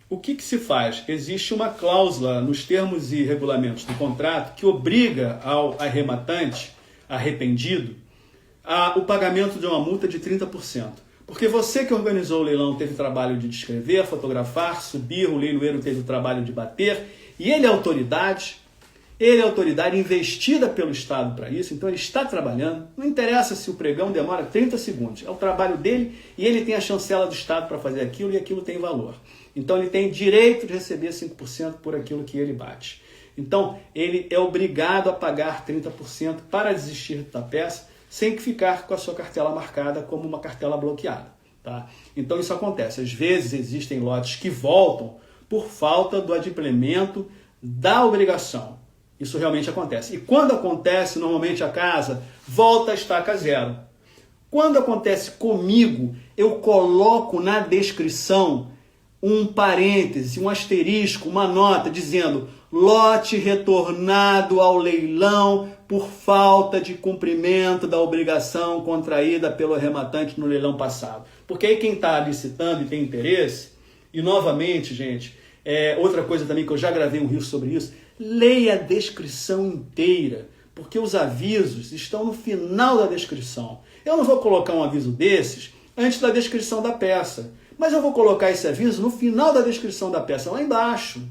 o que se faz? Existe uma cláusula nos termos e regulamentos do contrato que obriga ao arrematante, arrependido, o pagamento de uma multa de 30%. Porque você que organizou o leilão teve o trabalho de descrever, fotografar, subir, o leiloeiro teve o trabalho de bater, e ele é autoridade investida pelo Estado para isso, então ele está trabalhando. Não interessa se o pregão demora 30 segundos, é o trabalho dele e ele tem a chancela do Estado para fazer aquilo e aquilo tem valor. Então ele tem direito de receber 5% por aquilo que ele bate. Então ele é obrigado a pagar 30% para desistir da peça, sem que ficar com a sua cartela marcada como uma cartela bloqueada. Tá? Então isso acontece. Às vezes existem lotes que voltam por falta do adimplemento da obrigação. Isso realmente acontece. E quando acontece, normalmente a casa volta a estaca zero. Quando acontece comigo, eu coloco na descrição um parêntese, um asterisco, uma nota dizendo lote retornado ao leilão por falta de cumprimento da obrigação contraída pelo arrematante no leilão passado. Porque aí quem está licitando e tem interesse, e novamente, gente, outra coisa também que eu já gravei um reel sobre isso, leia a descrição inteira, porque os avisos estão no final da descrição. Eu não vou colocar um aviso desses antes da descrição da peça, mas eu vou colocar esse aviso no final da descrição da peça, lá embaixo.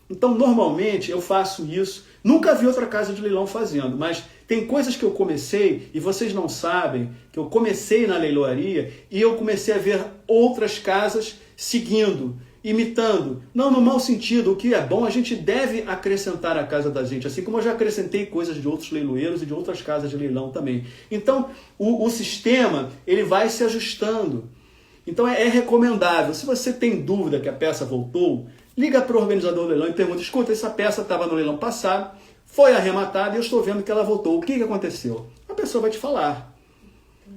Então, normalmente, eu faço isso. Nunca vi outra casa de leilão fazendo, mas tem coisas que eu comecei, e vocês não sabem, que eu comecei na leiloaria e eu comecei a ver outras casas seguindo, imitando. Não no mau sentido, o que é bom a gente deve acrescentar à casa da gente, assim como eu já acrescentei coisas de outros leiloeiros e de outras casas de leilão também. Então, o sistema ele vai se ajustando. Então, é recomendável. Se você tem dúvida que a peça voltou, liga para o organizador do leilão e pergunta, escuta, essa peça estava no leilão passado, foi arrematada e eu estou vendo que ela voltou. O que aconteceu? A pessoa vai te falar.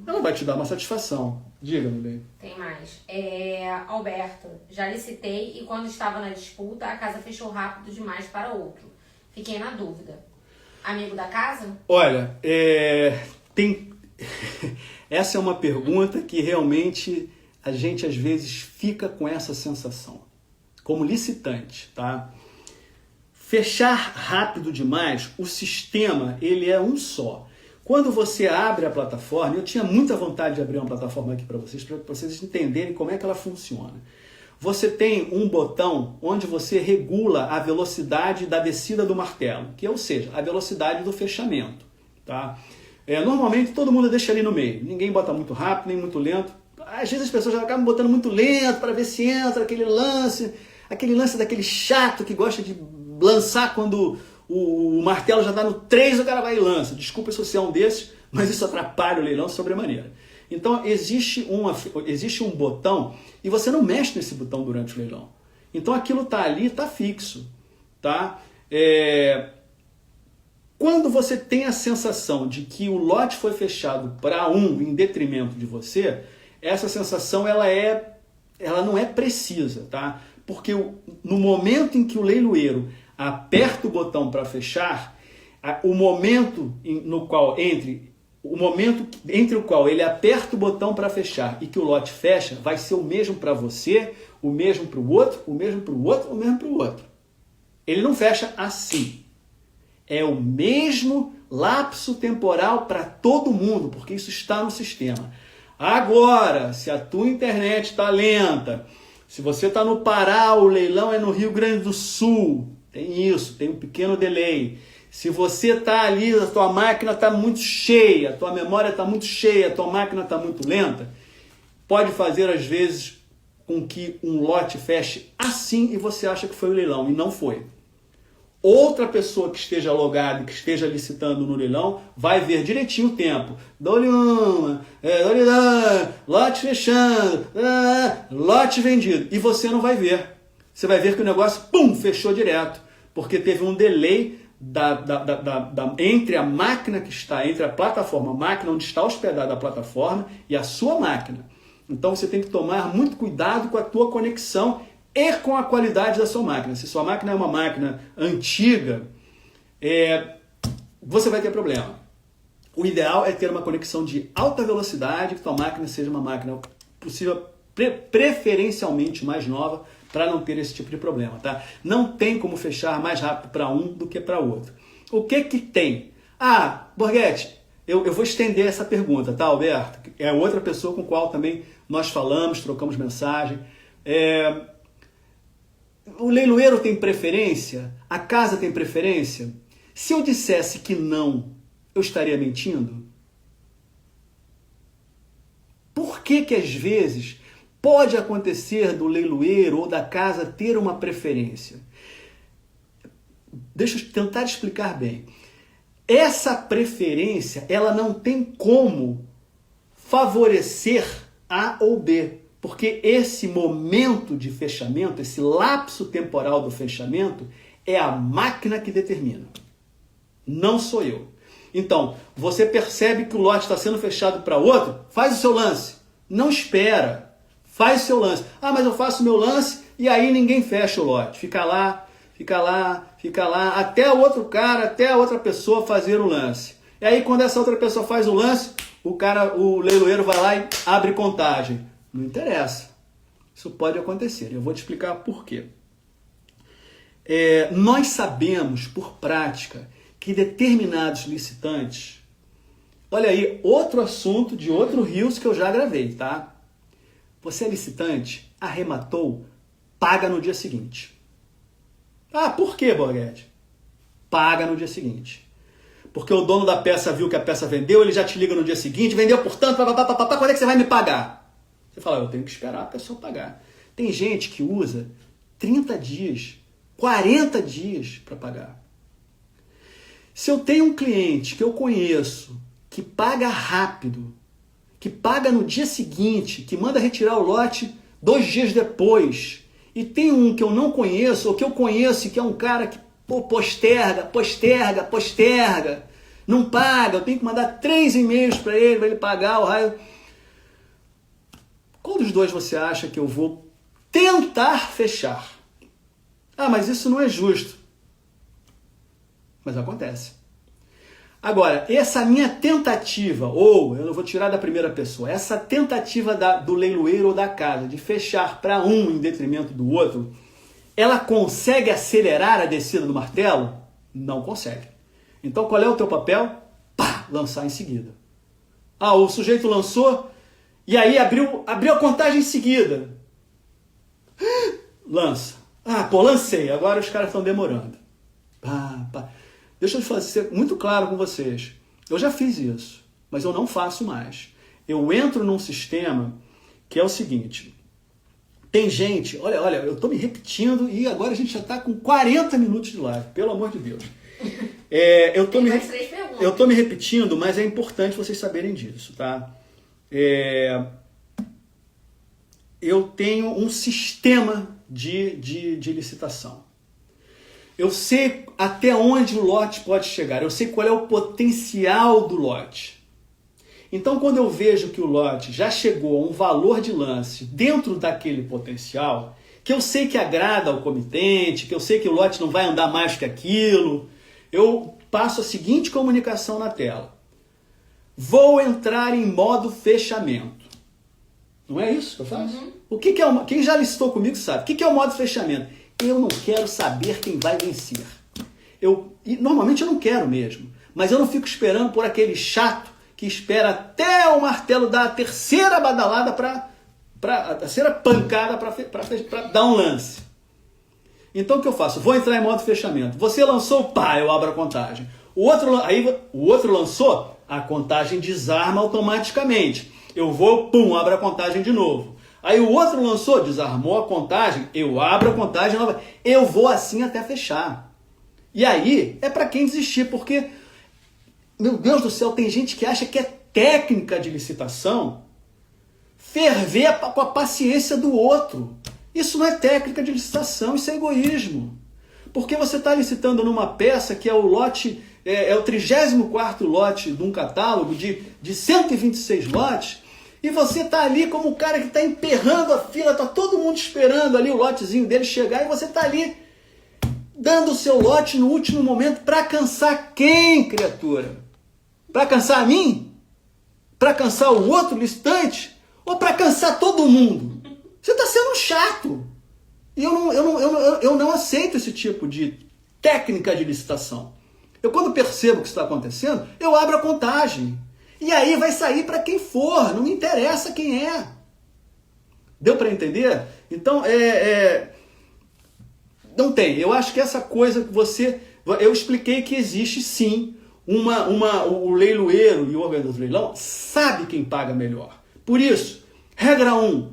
Ela vai te dar uma satisfação. Diga, meu bem. Tem mais. Alberto, já licitei e quando estava na disputa, a casa fechou rápido demais para outro. Fiquei na dúvida. Amigo da casa? Olha, essa é uma pergunta que realmente a gente às vezes fica com essa sensação. Como licitante, tá? Fechar rápido demais, o sistema, ele é um só. Quando você abre a plataforma, eu tinha muita vontade de abrir uma plataforma aqui para vocês entenderem como é que ela funciona. Você tem um botão onde você regula a velocidade da descida do martelo, que é, ou seja, a velocidade do fechamento, tá? Normalmente todo mundo deixa ali no meio, ninguém bota muito rápido, nem muito lento. Às vezes as pessoas já acabam botando muito lento para ver se entra aquele lance daquele chato que gosta de lançar quando o martelo já está no 3, o cara vai e lança. Desculpa se você é um desses, mas isso atrapalha o leilão sobremaneira. Então existe um botão e você não mexe nesse botão durante o leilão. Então aquilo está ali, está fixo. Tá? Quando você tem a sensação de que o lote foi fechado para em detrimento de você, essa sensação ela não é precisa, tá? Porque no momento em que o leiloeiro aperta o botão para fechar, o momento entre o qual ele aperta o botão para fechar e que o lote fecha vai ser o mesmo para você, o mesmo para o outro, o mesmo para o outro, o mesmo para o outro. Ele não fecha assim. É o mesmo lapso temporal para todo mundo, porque isso está no sistema. Agora, se a tua internet está lenta, se você está no Pará, o leilão é no Rio Grande do Sul, tem isso, tem um pequeno delay. Se você está ali, a tua máquina está muito cheia, a tua memória está muito cheia, a tua máquina está muito lenta, pode fazer às vezes com que um lote feche assim e você acha que foi o leilão, e não foi. Outra pessoa que esteja logada, que esteja licitando no leilão, vai ver direitinho o tempo. Dou-lhe uma, dou-lhe dois, lote fechando, lote vendido. E você não vai ver. Você vai ver que o negócio, fechou direto. Porque teve um delay entre a máquina que está, entre a plataforma, a máquina onde está hospedada a plataforma e a sua máquina. Então você tem que tomar muito cuidado com a tua conexão e com a qualidade da sua máquina. Se sua máquina é uma máquina antiga, você vai ter problema. O ideal é ter uma conexão de alta velocidade, que tua máquina seja uma máquina possível, preferencialmente mais nova, para não ter esse tipo de problema, tá? Não tem como fechar mais rápido para um do que para outro. O que que tem? Borghetti, eu vou estender essa pergunta, tá, Alberto? É outra pessoa com a qual também nós falamos, trocamos mensagem. O leiloeiro tem preferência? A casa tem preferência? Se eu dissesse que não, eu estaria mentindo? Por que que às vezes pode acontecer do leiloeiro ou da casa ter uma preferência? Deixa eu tentar explicar bem. Essa preferência, ela não tem como favorecer A ou B, porque esse momento de fechamento, esse lapso temporal do fechamento, é a máquina que determina. Não sou eu. Então, você percebe que o lote está sendo fechado para outro, faz o seu lance. Não espera. Faz o seu lance. Mas eu faço o meu lance e aí ninguém fecha o lote. Fica lá, até o outro cara, até a outra pessoa fazer o lance. E aí quando essa outra pessoa faz o lance, o leiloeiro vai lá e abre contagem. Não interessa. Isso pode acontecer. Eu vou te explicar por quê. Nós sabemos, por prática, que determinados licitantes... Olha aí, outro assunto de outro Rios que eu já gravei, tá? Você é licitante, arrematou, paga no dia seguinte. Por quê, Borghetti? Paga no dia seguinte. Porque o dono da peça viu que a peça vendeu, ele já te liga no dia seguinte, vendeu por tanto, quando é que você vai me pagar? Você fala, eu tenho que esperar a pessoa pagar. Tem gente que usa 30 dias, 40 dias para pagar. Se eu tenho um cliente que eu conheço, que paga rápido, que paga no dia seguinte, que manda retirar o lote 2 dias depois, e tem um que eu não conheço, ou que eu conheço, que é um cara que posterga, não paga, eu tenho que mandar 3 e-mails para ele pagar o raio. Qual dos dois você acha que eu vou tentar fechar? Mas isso não é justo. Mas acontece. Agora, essa minha tentativa, ou eu não vou tirar da primeira pessoa, essa tentativa do leiloeiro ou da casa de fechar para um em detrimento do outro, ela consegue acelerar a descida do martelo? Não consegue. Então qual é o teu papel? Lançar em seguida. O sujeito lançou e aí abriu a contagem em seguida. Lança. Lancei, agora os caras estão demorando. Deixa eu ser muito claro com vocês. Eu já fiz isso, mas eu não faço mais. Eu entro num sistema que é o seguinte. Tem gente, olha, eu estou me repetindo e agora a gente já está com 40 minutos de live, pelo amor de Deus. Eu estou me repetindo, mas é importante vocês saberem disso, tá? Eu tenho um sistema de licitação. Eu sei até onde o lote pode chegar, eu sei qual é o potencial do lote. Então, quando eu vejo que o lote já chegou a um valor de lance dentro daquele potencial, que eu sei que agrada ao comitente, que eu sei que o lote não vai andar mais que aquilo, eu passo a seguinte comunicação na tela. Vou entrar em modo fechamento. Não é isso que eu faço? O que é quem já listou comigo sabe. O que é o modo fechamento? Eu não quero saber quem vai vencer. Normalmente eu não quero mesmo, mas eu não fico esperando por aquele chato que espera até o martelo dar a terceira badalada a terceira pancada para dar um lance. Então o que eu faço? Vou entrar em modo fechamento. Você lançou, eu abro a contagem. O outro lançou, a contagem desarma automaticamente. Eu vou, abro a contagem de novo. Aí o outro lançou, desarmou a contagem, eu abro a contagem nova. Eu vou assim até fechar. E aí é para quem desistir, porque, meu Deus do céu, tem gente que acha que é técnica de licitação ferver com a paciência do outro. Isso não é técnica de licitação, isso é egoísmo. Porque você está licitando numa peça que é o lote, é o 34º lote de um catálogo de 126 lotes, e você está ali como o cara que está emperrando a fila, está todo mundo esperando ali o lotezinho dele chegar, e você está ali dando o seu lote no último momento para cansar quem, criatura? Para cansar a mim? Para cansar o outro licitante? Ou para cansar todo mundo? Você está sendo chato. E eu não aceito esse tipo de técnica de licitação. Eu, quando percebo o que está acontecendo, eu abro a contagem. E aí vai sair para quem for, não me interessa quem é. Deu para entender? Então, não tem. Eu acho que essa coisa que eu expliquei que existe sim o leiloeiro e o organizador do leilão sabe quem paga melhor. Por isso, regra 1,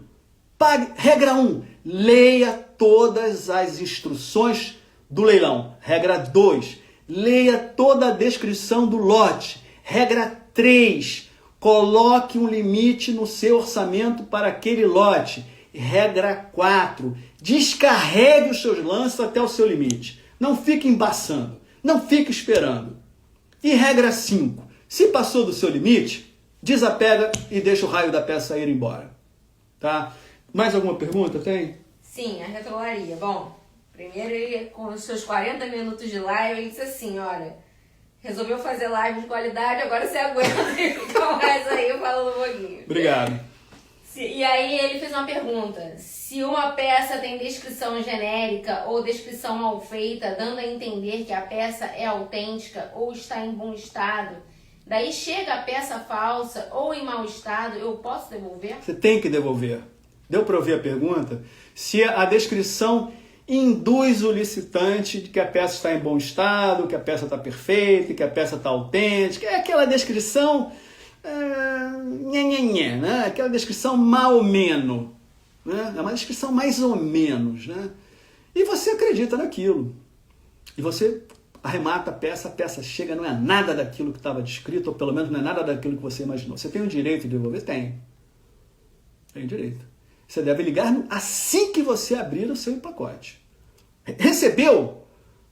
leia todas as instruções do leilão. Regra 2, leia toda a descrição do lote. Regra 3, coloque um limite no seu orçamento para aquele lote. Regra 4, descarregue os seus lances até o seu limite. Não fique embaçando, não fique esperando. E regra 5, se passou do seu limite, desapega e deixa o raio da peça ir embora. Tá? Mais alguma pergunta tem? Sim, a retrolaria. Bom, primeiro ele, com os seus 40 minutos de live, ele disse assim, olha, resolveu fazer live de qualidade, agora você aguenta e fica mais aí falando um pouquinho. Obrigado. E aí ele fez uma pergunta, se uma peça tem descrição genérica ou descrição mal feita, dando a entender que a peça é autêntica ou está em bom estado, daí chega a peça falsa ou em mau estado, eu posso devolver? Você tem que devolver. Deu para ouvir a pergunta? Se a descrição induz o licitante de que a peça está em bom estado, que a peça está perfeita, que a peça está autêntica, é aquela descrição né? Aquela descrição mais ou menos, né? É uma descrição mais ou menos, né? E você acredita naquilo. E você arremata a peça chega, não é nada daquilo que estava descrito, ou pelo menos não é nada daquilo que você imaginou. Você tem o direito de devolver? Tem. Tem o direito. Você deve ligar assim que você abrir o seu pacote. Recebeu?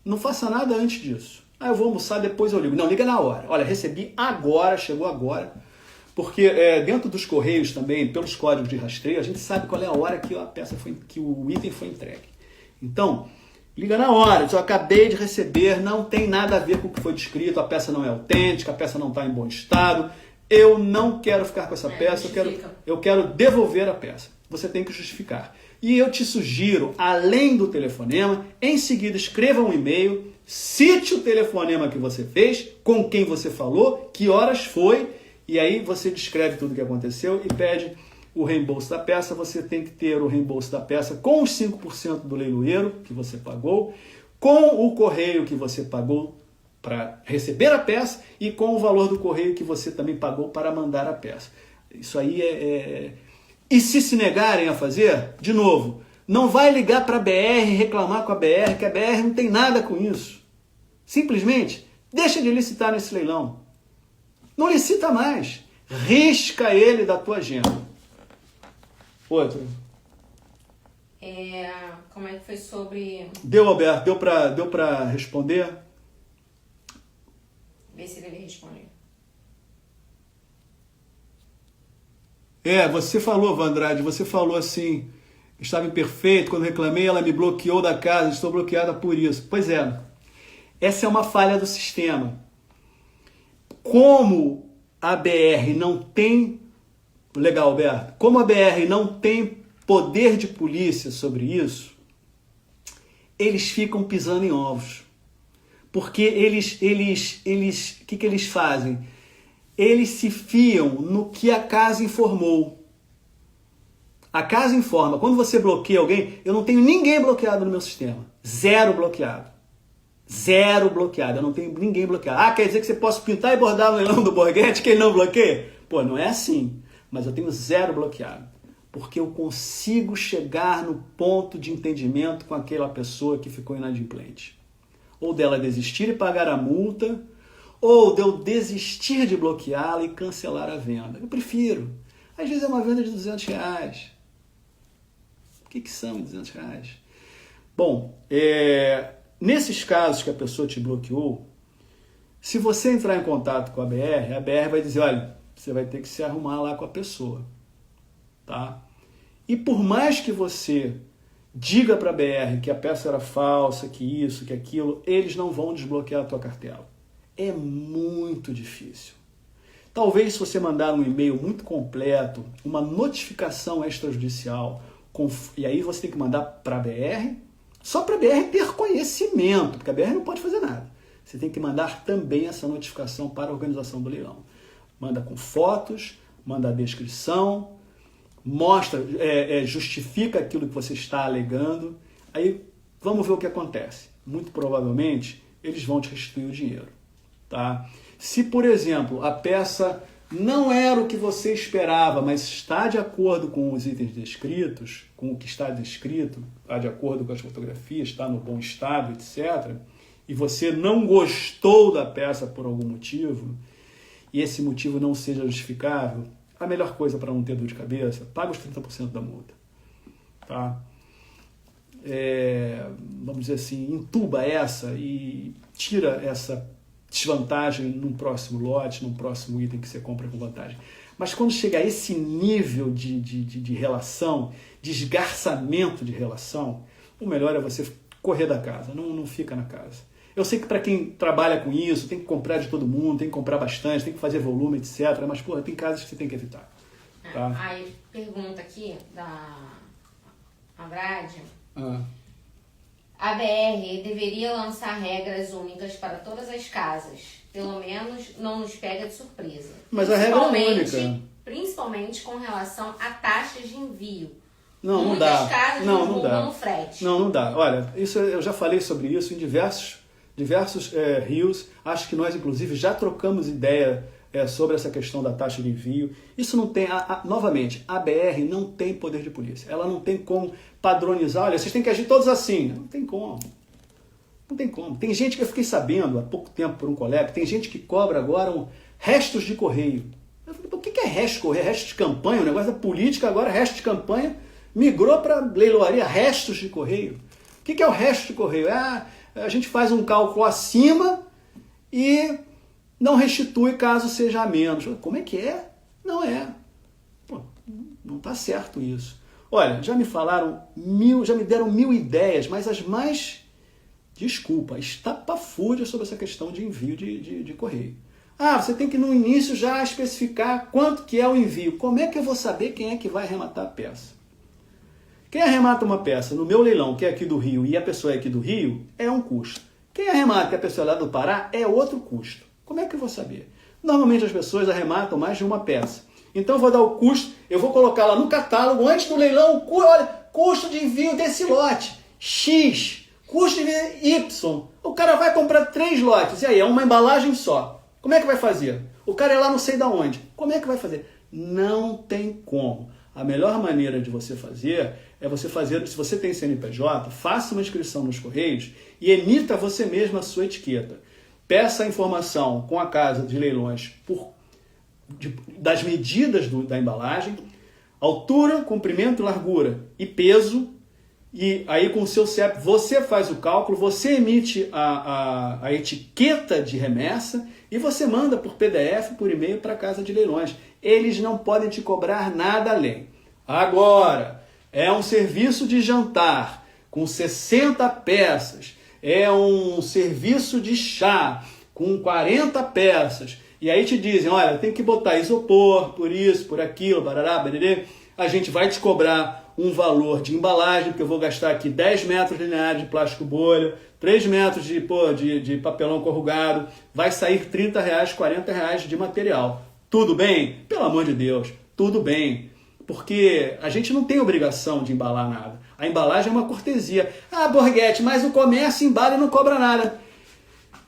Não faça nada antes disso. Eu vou almoçar, depois eu ligo. Não, liga na hora. Olha, recebi agora, chegou agora. Porque dentro dos correios também, pelos códigos de rastreio, a gente sabe qual é a hora que que o item foi entregue. Então, liga na hora. Eu acabei de receber, não tem nada a ver com o que foi descrito, a peça não é autêntica, a peça não está em bom estado. Eu não quero ficar com essa peça, eu quero devolver a peça. Você tem que justificar. E eu te sugiro, além do telefonema, em seguida escreva um e-mail, cite o telefonema que você fez, com quem você falou, que horas foi, e aí você descreve tudo o que aconteceu e pede o reembolso da peça. Você tem que ter o reembolso da peça com os 5% do leiloeiro que você pagou, com o correio que você pagou para receber a peça e com o valor do correio que você também pagou para mandar a peça. Isso aí E se negarem a fazer, de novo, não vai ligar para a BR e reclamar com a BR, que a BR não tem nada com isso. Simplesmente, deixa de licitar nesse leilão. Não licita mais. Risca ele da tua agenda. Outro. Como é que foi sobre... Deu, Alberto? Deu pra responder? Vê se ele respondeu. Você falou, Vandrade, você falou assim, estava imperfeito, quando reclamei ela me bloqueou da casa, estou bloqueada por isso. Pois é, essa é uma falha do sistema. Como a BR não tem, legal, Alberto, como a BR não tem poder de polícia sobre isso, eles ficam pisando em ovos. Porque eles o que eles fazem? Eles se fiam no que a casa informou. A casa informa. Quando você bloqueia alguém, eu não tenho ninguém bloqueado no meu sistema. Zero bloqueado. Zero bloqueado. Eu não tenho ninguém bloqueado. Quer dizer que você pode pintar e bordar no leilão do Borghetti que ele não bloqueia? Pô, não é assim. Mas eu tenho zero bloqueado. Porque eu consigo chegar no ponto de entendimento com aquela pessoa que ficou inadimplente. Ou dela desistir e pagar a multa, ou de eu desistir de bloqueá-la e cancelar a venda. Eu prefiro. Às vezes é uma venda de R$200. O que são R$200? Bom, nesses casos que a pessoa te bloqueou, se você entrar em contato com a BR vai dizer, olha, você vai ter que se arrumar lá com a pessoa. Tá? E por mais que você diga para a BR que a peça era falsa, que isso, que aquilo, eles não vão desbloquear a tua cartela. É muito difícil. Talvez se você mandar um e-mail muito completo, uma notificação extrajudicial, e aí você tem que mandar para a BR, só para a BR ter conhecimento, porque a BR não pode fazer nada. Você tem que mandar também essa notificação para a organização do leilão. Manda com fotos, manda a descrição, mostra, justifica aquilo que você está alegando. Aí vamos ver o que acontece. Muito provavelmente eles vão te restituir o dinheiro. Tá? Se, por exemplo, a peça não era o que você esperava, mas está de acordo com os itens descritos, com o que está descrito, está de acordo com as fotografias, está no bom estado, etc., e você não gostou da peça por algum motivo, e esse motivo não seja justificável, a melhor coisa para não ter dor de cabeça, paga os 30% da multa. Tá? Vamos dizer assim, entuba essa e tira essa desvantagem num próximo lote, num próximo item que você compra com vantagem. Mas quando chega a esse nível de relação, de esgarçamento de relação, o melhor é você correr da casa, não fica na casa. Eu sei que para quem trabalha com isso, tem que comprar de todo mundo, tem que comprar bastante, tem que fazer volume, etc. Mas, porra, tem casas que você tem que evitar. Tá? Aí, pergunta aqui da Andrade. A BR deveria lançar regras únicas para todas as casas. Pelo menos não nos pega de surpresa. Mas a regra é única. Principalmente com relação a taxas de envio. Não dá. Muitas casas não dá no frete. Não dá. Olha, isso, eu já falei sobre isso em diversos rios. Acho que nós, inclusive, já trocamos ideia sobre essa questão da taxa de envio. Isso não tem, novamente, a BR não tem poder de polícia. Ela não tem como padronizar, olha, vocês têm que agir todos assim. Não tem como. Não tem como. Tem gente que eu fiquei sabendo há pouco tempo por um colega, tem gente que cobra agora restos de correio. Eu falei, o que é resto de correio? Resto de campanha? O negócio da política agora, resto de campanha, migrou para leiloaria, restos de correio. O que é o resto de correio? A gente faz um cálculo acima e não restitui caso seja a menos. Como é que é? Não é. Pô, não está certo isso. Olha, já me falaram já me deram 1000 ideias, mas as mais, desculpa, estapafúrdias sobre essa questão de envio de correio. Você tem que no início já especificar quanto que é o envio. Como é que eu vou saber quem é que vai arrematar a peça? Quem arremata uma peça no meu leilão, que é aqui do Rio, e a pessoa é aqui do Rio, é um custo. Quem arremata, que a pessoa é lá do Pará, é outro custo. Como é que eu vou saber? Normalmente as pessoas arrematam mais de uma peça. Então eu vou dar o custo, eu vou colocar lá no catálogo, antes do leilão, olha, custo de envio desse lote, X, custo de envio Y. O cara vai comprar 3 lotes, e aí é uma embalagem só. Como é que vai fazer? O cara é lá não sei de onde. Como é que vai fazer? Não tem como. A melhor maneira de você fazer é você fazer, se você tem CNPJ, faça uma inscrição nos Correios e emita você mesmo a sua etiqueta. Peça a informação com a casa de leilões das medidas da embalagem, altura, comprimento, largura e peso, e aí com o seu CEP você faz o cálculo, você emite a etiqueta de remessa e você manda por PDF, por e-mail para a casa de leilões. Eles não podem te cobrar nada além. Agora, é um serviço de jantar com 60 peças, é um serviço de chá com 40 peças, e aí te dizem, olha, tem que botar isopor, por isso, por aquilo, barará, barará, a gente vai te cobrar um valor de embalagem, porque eu vou gastar aqui 10 metros lineares de plástico bolha, 3 metros de papelão corrugado, vai sair R$30, R$40 de material. Tudo bem? Pelo amor de Deus, tudo bem. Porque a gente não tem obrigação de embalar nada. A embalagem é uma cortesia. Borghetti, mas o comércio embala e não cobra nada.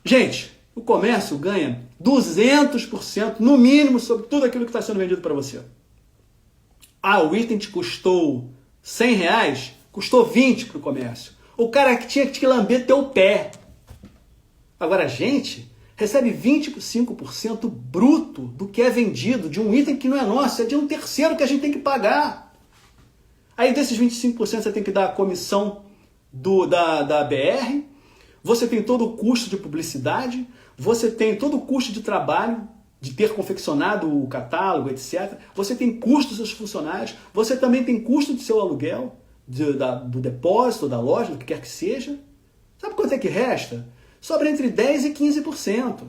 Gente, o comércio ganha 200% no mínimo sobre tudo aquilo que está sendo vendido para você. O item te custou R$100, custou 20 para o comércio. O cara que tinha que te lamber teu pé. Agora a gente recebe 25% bruto do que é vendido de um item que não é nosso, é de um terceiro que a gente tem que pagar. Aí desses 25% você tem que dar a comissão da BR, você tem todo o custo de publicidade, você tem todo o custo de trabalho, de ter confeccionado o catálogo, etc. Você tem custo dos seus funcionários, você também tem custo do seu aluguel, do depósito, da loja, do que quer que seja. Sabe quanto é que resta? Sobra entre 10% e 15%.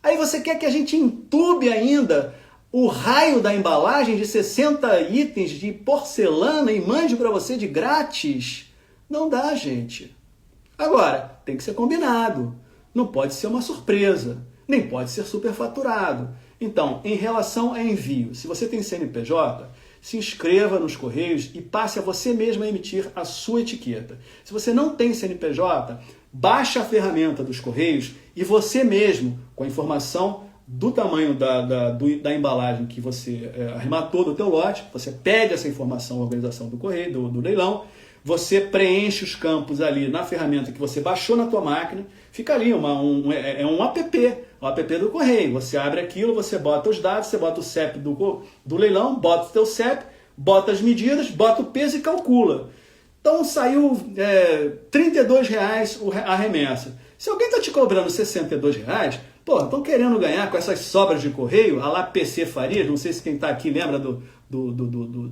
Aí você quer que a gente entube ainda o raio da embalagem de 60 itens de porcelana e mande para você de grátis? Não dá, gente. Agora, tem que ser combinado. Não pode ser uma surpresa. Nem pode ser superfaturado. Então, em relação a envio, se você tem CNPJ, se inscreva nos Correios e passe a você mesmo a emitir a sua etiqueta. Se você não tem CNPJ, baixe a ferramenta dos Correios e você mesmo, com a informação do tamanho da embalagem que você arrematou do teu lote, você pede essa informação à organização do correio, do leilão, você preenche os campos ali na ferramenta que você baixou na tua máquina, fica ali um app, o app do correio. Você abre aquilo, você bota os dados, você bota o CEP do leilão, bota o teu CEP, bota as medidas, bota o peso e calcula. Então saiu R$32 a remessa. Se alguém está te cobrando R$62, pô, estão querendo ganhar com essas sobras de correio, a lá PC Farias, não sei se quem está aqui lembra do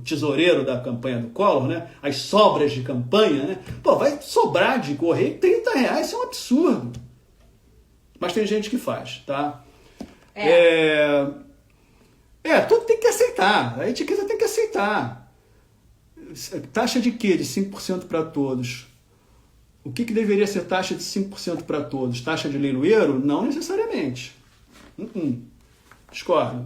tesoureiro da campanha do Collor, né? As sobras de campanha, né? Pô, vai sobrar de correio R$30, isso é um absurdo. Mas tem gente que faz, tá? Tudo tem que aceitar, a etiqueta tem que aceitar. Taxa de quê? De 5% para todos. O que deveria ser taxa de 5% para todos? Taxa de leiloeiro? Não necessariamente. Discordo.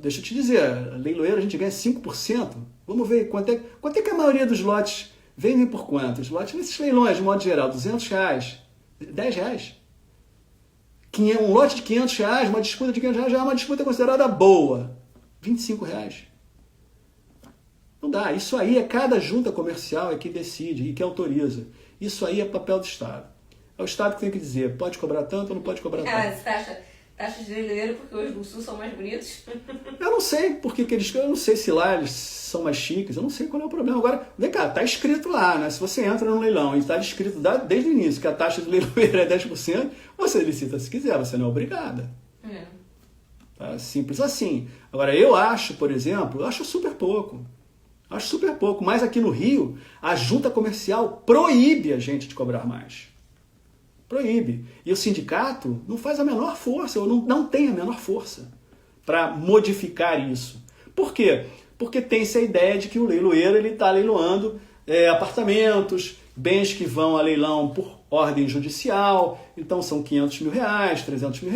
Deixa eu te dizer, leiloeiro a gente ganha 5%. Vamos ver quanto é que a maioria dos lotes vendem por quanto? Os lotes nesses leilões, de modo geral, R$200, R$10. Um lote de R$500, uma disputa de R$500 já é uma disputa considerada boa. R$25. Não dá. Isso aí é cada junta comercial que decide e que autoriza. Isso aí é papel do Estado. É o Estado que tem que dizer, pode cobrar tanto ou não pode cobrar tanto. Taxa de leiloeiro porque os do Sul são mais bonitos? Eu não sei porque que eles... Eu não sei se lá eles são mais chiques. Eu não sei qual é o problema. Agora, vem cá, tá escrito lá, né? Se você entra no leilão e está escrito desde o início que a taxa de leiloeiro é 10%, você licita se quiser, você não é obrigada. Tá? Simples assim. Agora, eu acho, por exemplo, super pouco. Acho super pouco. Mas aqui no Rio, a junta comercial proíbe a gente de cobrar mais. Proíbe. E o sindicato não faz a menor força, ou não tem a menor força para modificar isso. Por quê? Porque tem essa ideia de que o leiloeiro está leiloando apartamentos, bens que vão a leilão por ordem judicial, então são R$500 mil, R$300 mil,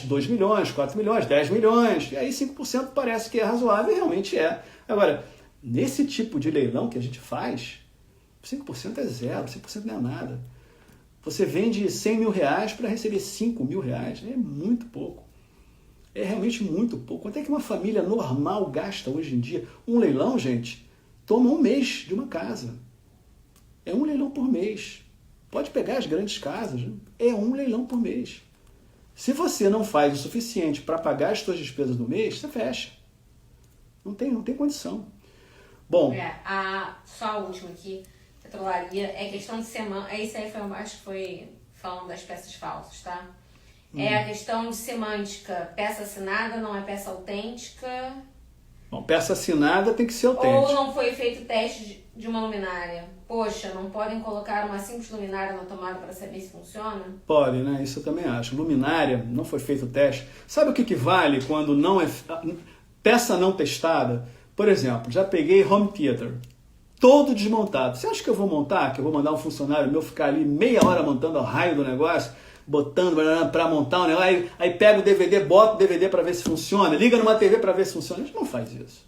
2 milhões, 4 milhões, 10 milhões, e aí 5% parece que é razoável e realmente é. Agora, nesse tipo de leilão que a gente faz, 5% é zero, 5% não é nada. Você vende R$100 mil para receber R$5 mil. É muito pouco. É realmente muito pouco. Quanto é que uma família normal gasta hoje em dia? Um leilão, gente, toma 1 mês de uma casa. É um leilão por mês. Pode pegar as grandes casas. Né? É um leilão por mês. Se você não faz o suficiente para pagar as suas despesas do mês, você fecha. Não tem condição. Bom... Só a última aqui. Petrolaria, é questão de semântica. Isso aí acho que foi falando das peças falsas, tá? É a questão de semântica. Peça assinada não é peça autêntica. Bom, peça assinada tem que ser autêntica. Ou não foi feito teste de uma luminária. Poxa, não podem colocar uma simples luminária na tomada para saber se funciona? Pode, né? Isso eu também acho. Luminária, não foi feito o teste. Sabe o que vale quando não é... Peça não testada? Por exemplo, já peguei home theater. Todo desmontado. Você acha que eu vou montar? Que eu vou mandar um funcionário meu ficar ali meia hora montando o raio do negócio, botando para montar um negócio, aí pega o DVD, bota o DVD para ver se funciona, liga numa TV para ver se funciona. A gente não faz isso.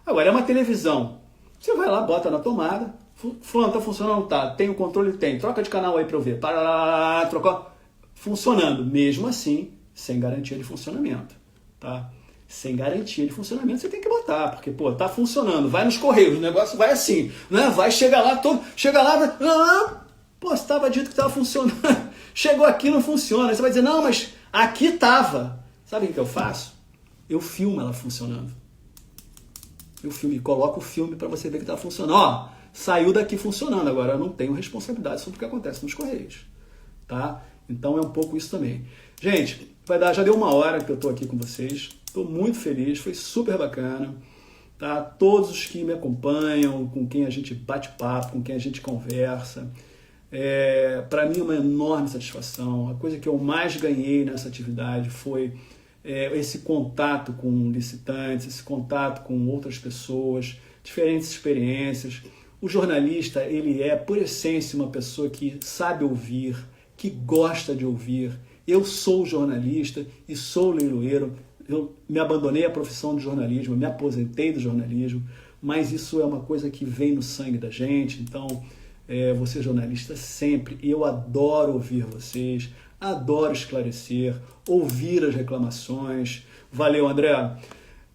Agora, é uma televisão. Você vai lá, bota na tomada, fulano, tá funcionando? Tá. Tem o controle? Tem. Troca de canal aí para eu ver. Trocou. Funcionando. Mesmo assim, sem garantia de funcionamento. Tá? Sem garantia de funcionamento, você tem que botar, porque, tá funcionando, vai nos Correios, o negócio vai assim, né? Vai, chega lá, você estava dito que estava funcionando, chegou aqui, não funciona, aí você vai dizer, não, mas aqui estava. Sabe o que eu faço? Eu filmo ela funcionando. Eu filmo e coloco o filme para você ver que está funcionando. saiu daqui funcionando. Agora, eu não tenho responsabilidade sobre o que acontece nos Correios. Tá? Então, é um pouco isso também. Gente, já deu 1 hora que eu estou aqui com vocês. Estou muito feliz, foi super bacana. Tá? Todos os que me acompanham, com quem a gente bate papo, com quem a gente conversa. Para mim é uma enorme satisfação. A coisa que eu mais ganhei nessa atividade foi esse contato com licitantes, esse contato com outras pessoas, diferentes experiências. O jornalista, ele é, por essência, uma pessoa que sabe ouvir, que gosta de ouvir. Eu sou jornalista e sou leiloeiro. Eu me abandonei a profissão de jornalismo, me aposentei do jornalismo, mas isso é uma coisa que vem no sangue da gente. Então, você jornalista sempre, eu adoro ouvir vocês, adoro esclarecer, ouvir as reclamações. Valeu, André.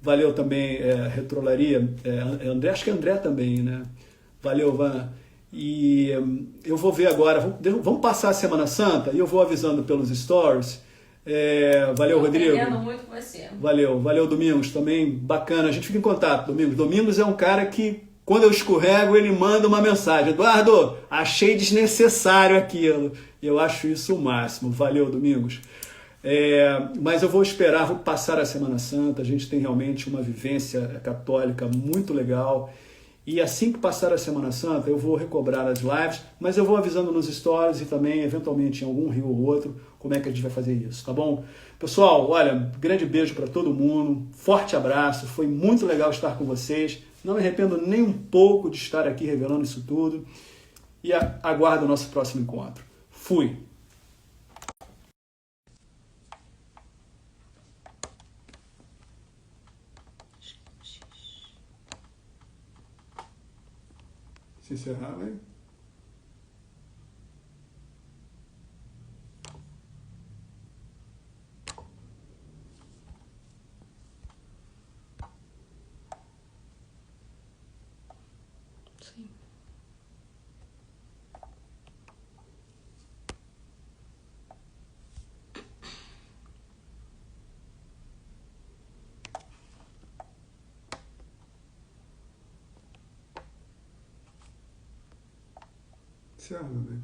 Valeu também, Retrolaria. André, acho que é André também, né? Valeu, Van. E eu vou ver agora, vamos passar a Semana Santa e eu vou avisando pelos stories. Valeu, Rodrigo. Aprendendo muito com você. Valeu, Domingos, também bacana. A gente fica em contato, Domingos. Domingos é um cara que, quando eu escorrego, ele manda uma mensagem. Eduardo, achei desnecessário aquilo. Eu acho isso o máximo. Valeu, Domingos. Mas eu vou esperar, vou passar a Semana Santa. A gente tem realmente uma vivência católica muito legal. E assim que passar a Semana Santa, eu vou recobrar as lives, mas eu vou avisando nos stories e também, eventualmente, em algum rio ou outro, como é que a gente vai fazer isso, tá bom? Pessoal, olha, grande beijo para todo mundo, forte abraço, foi muito legal estar com vocês, não me arrependo nem um pouco de estar aqui revelando isso tudo e aguardo o nosso próximo encontro. Fui! Se encerrar, vai. Sim. Encerra, meu bem.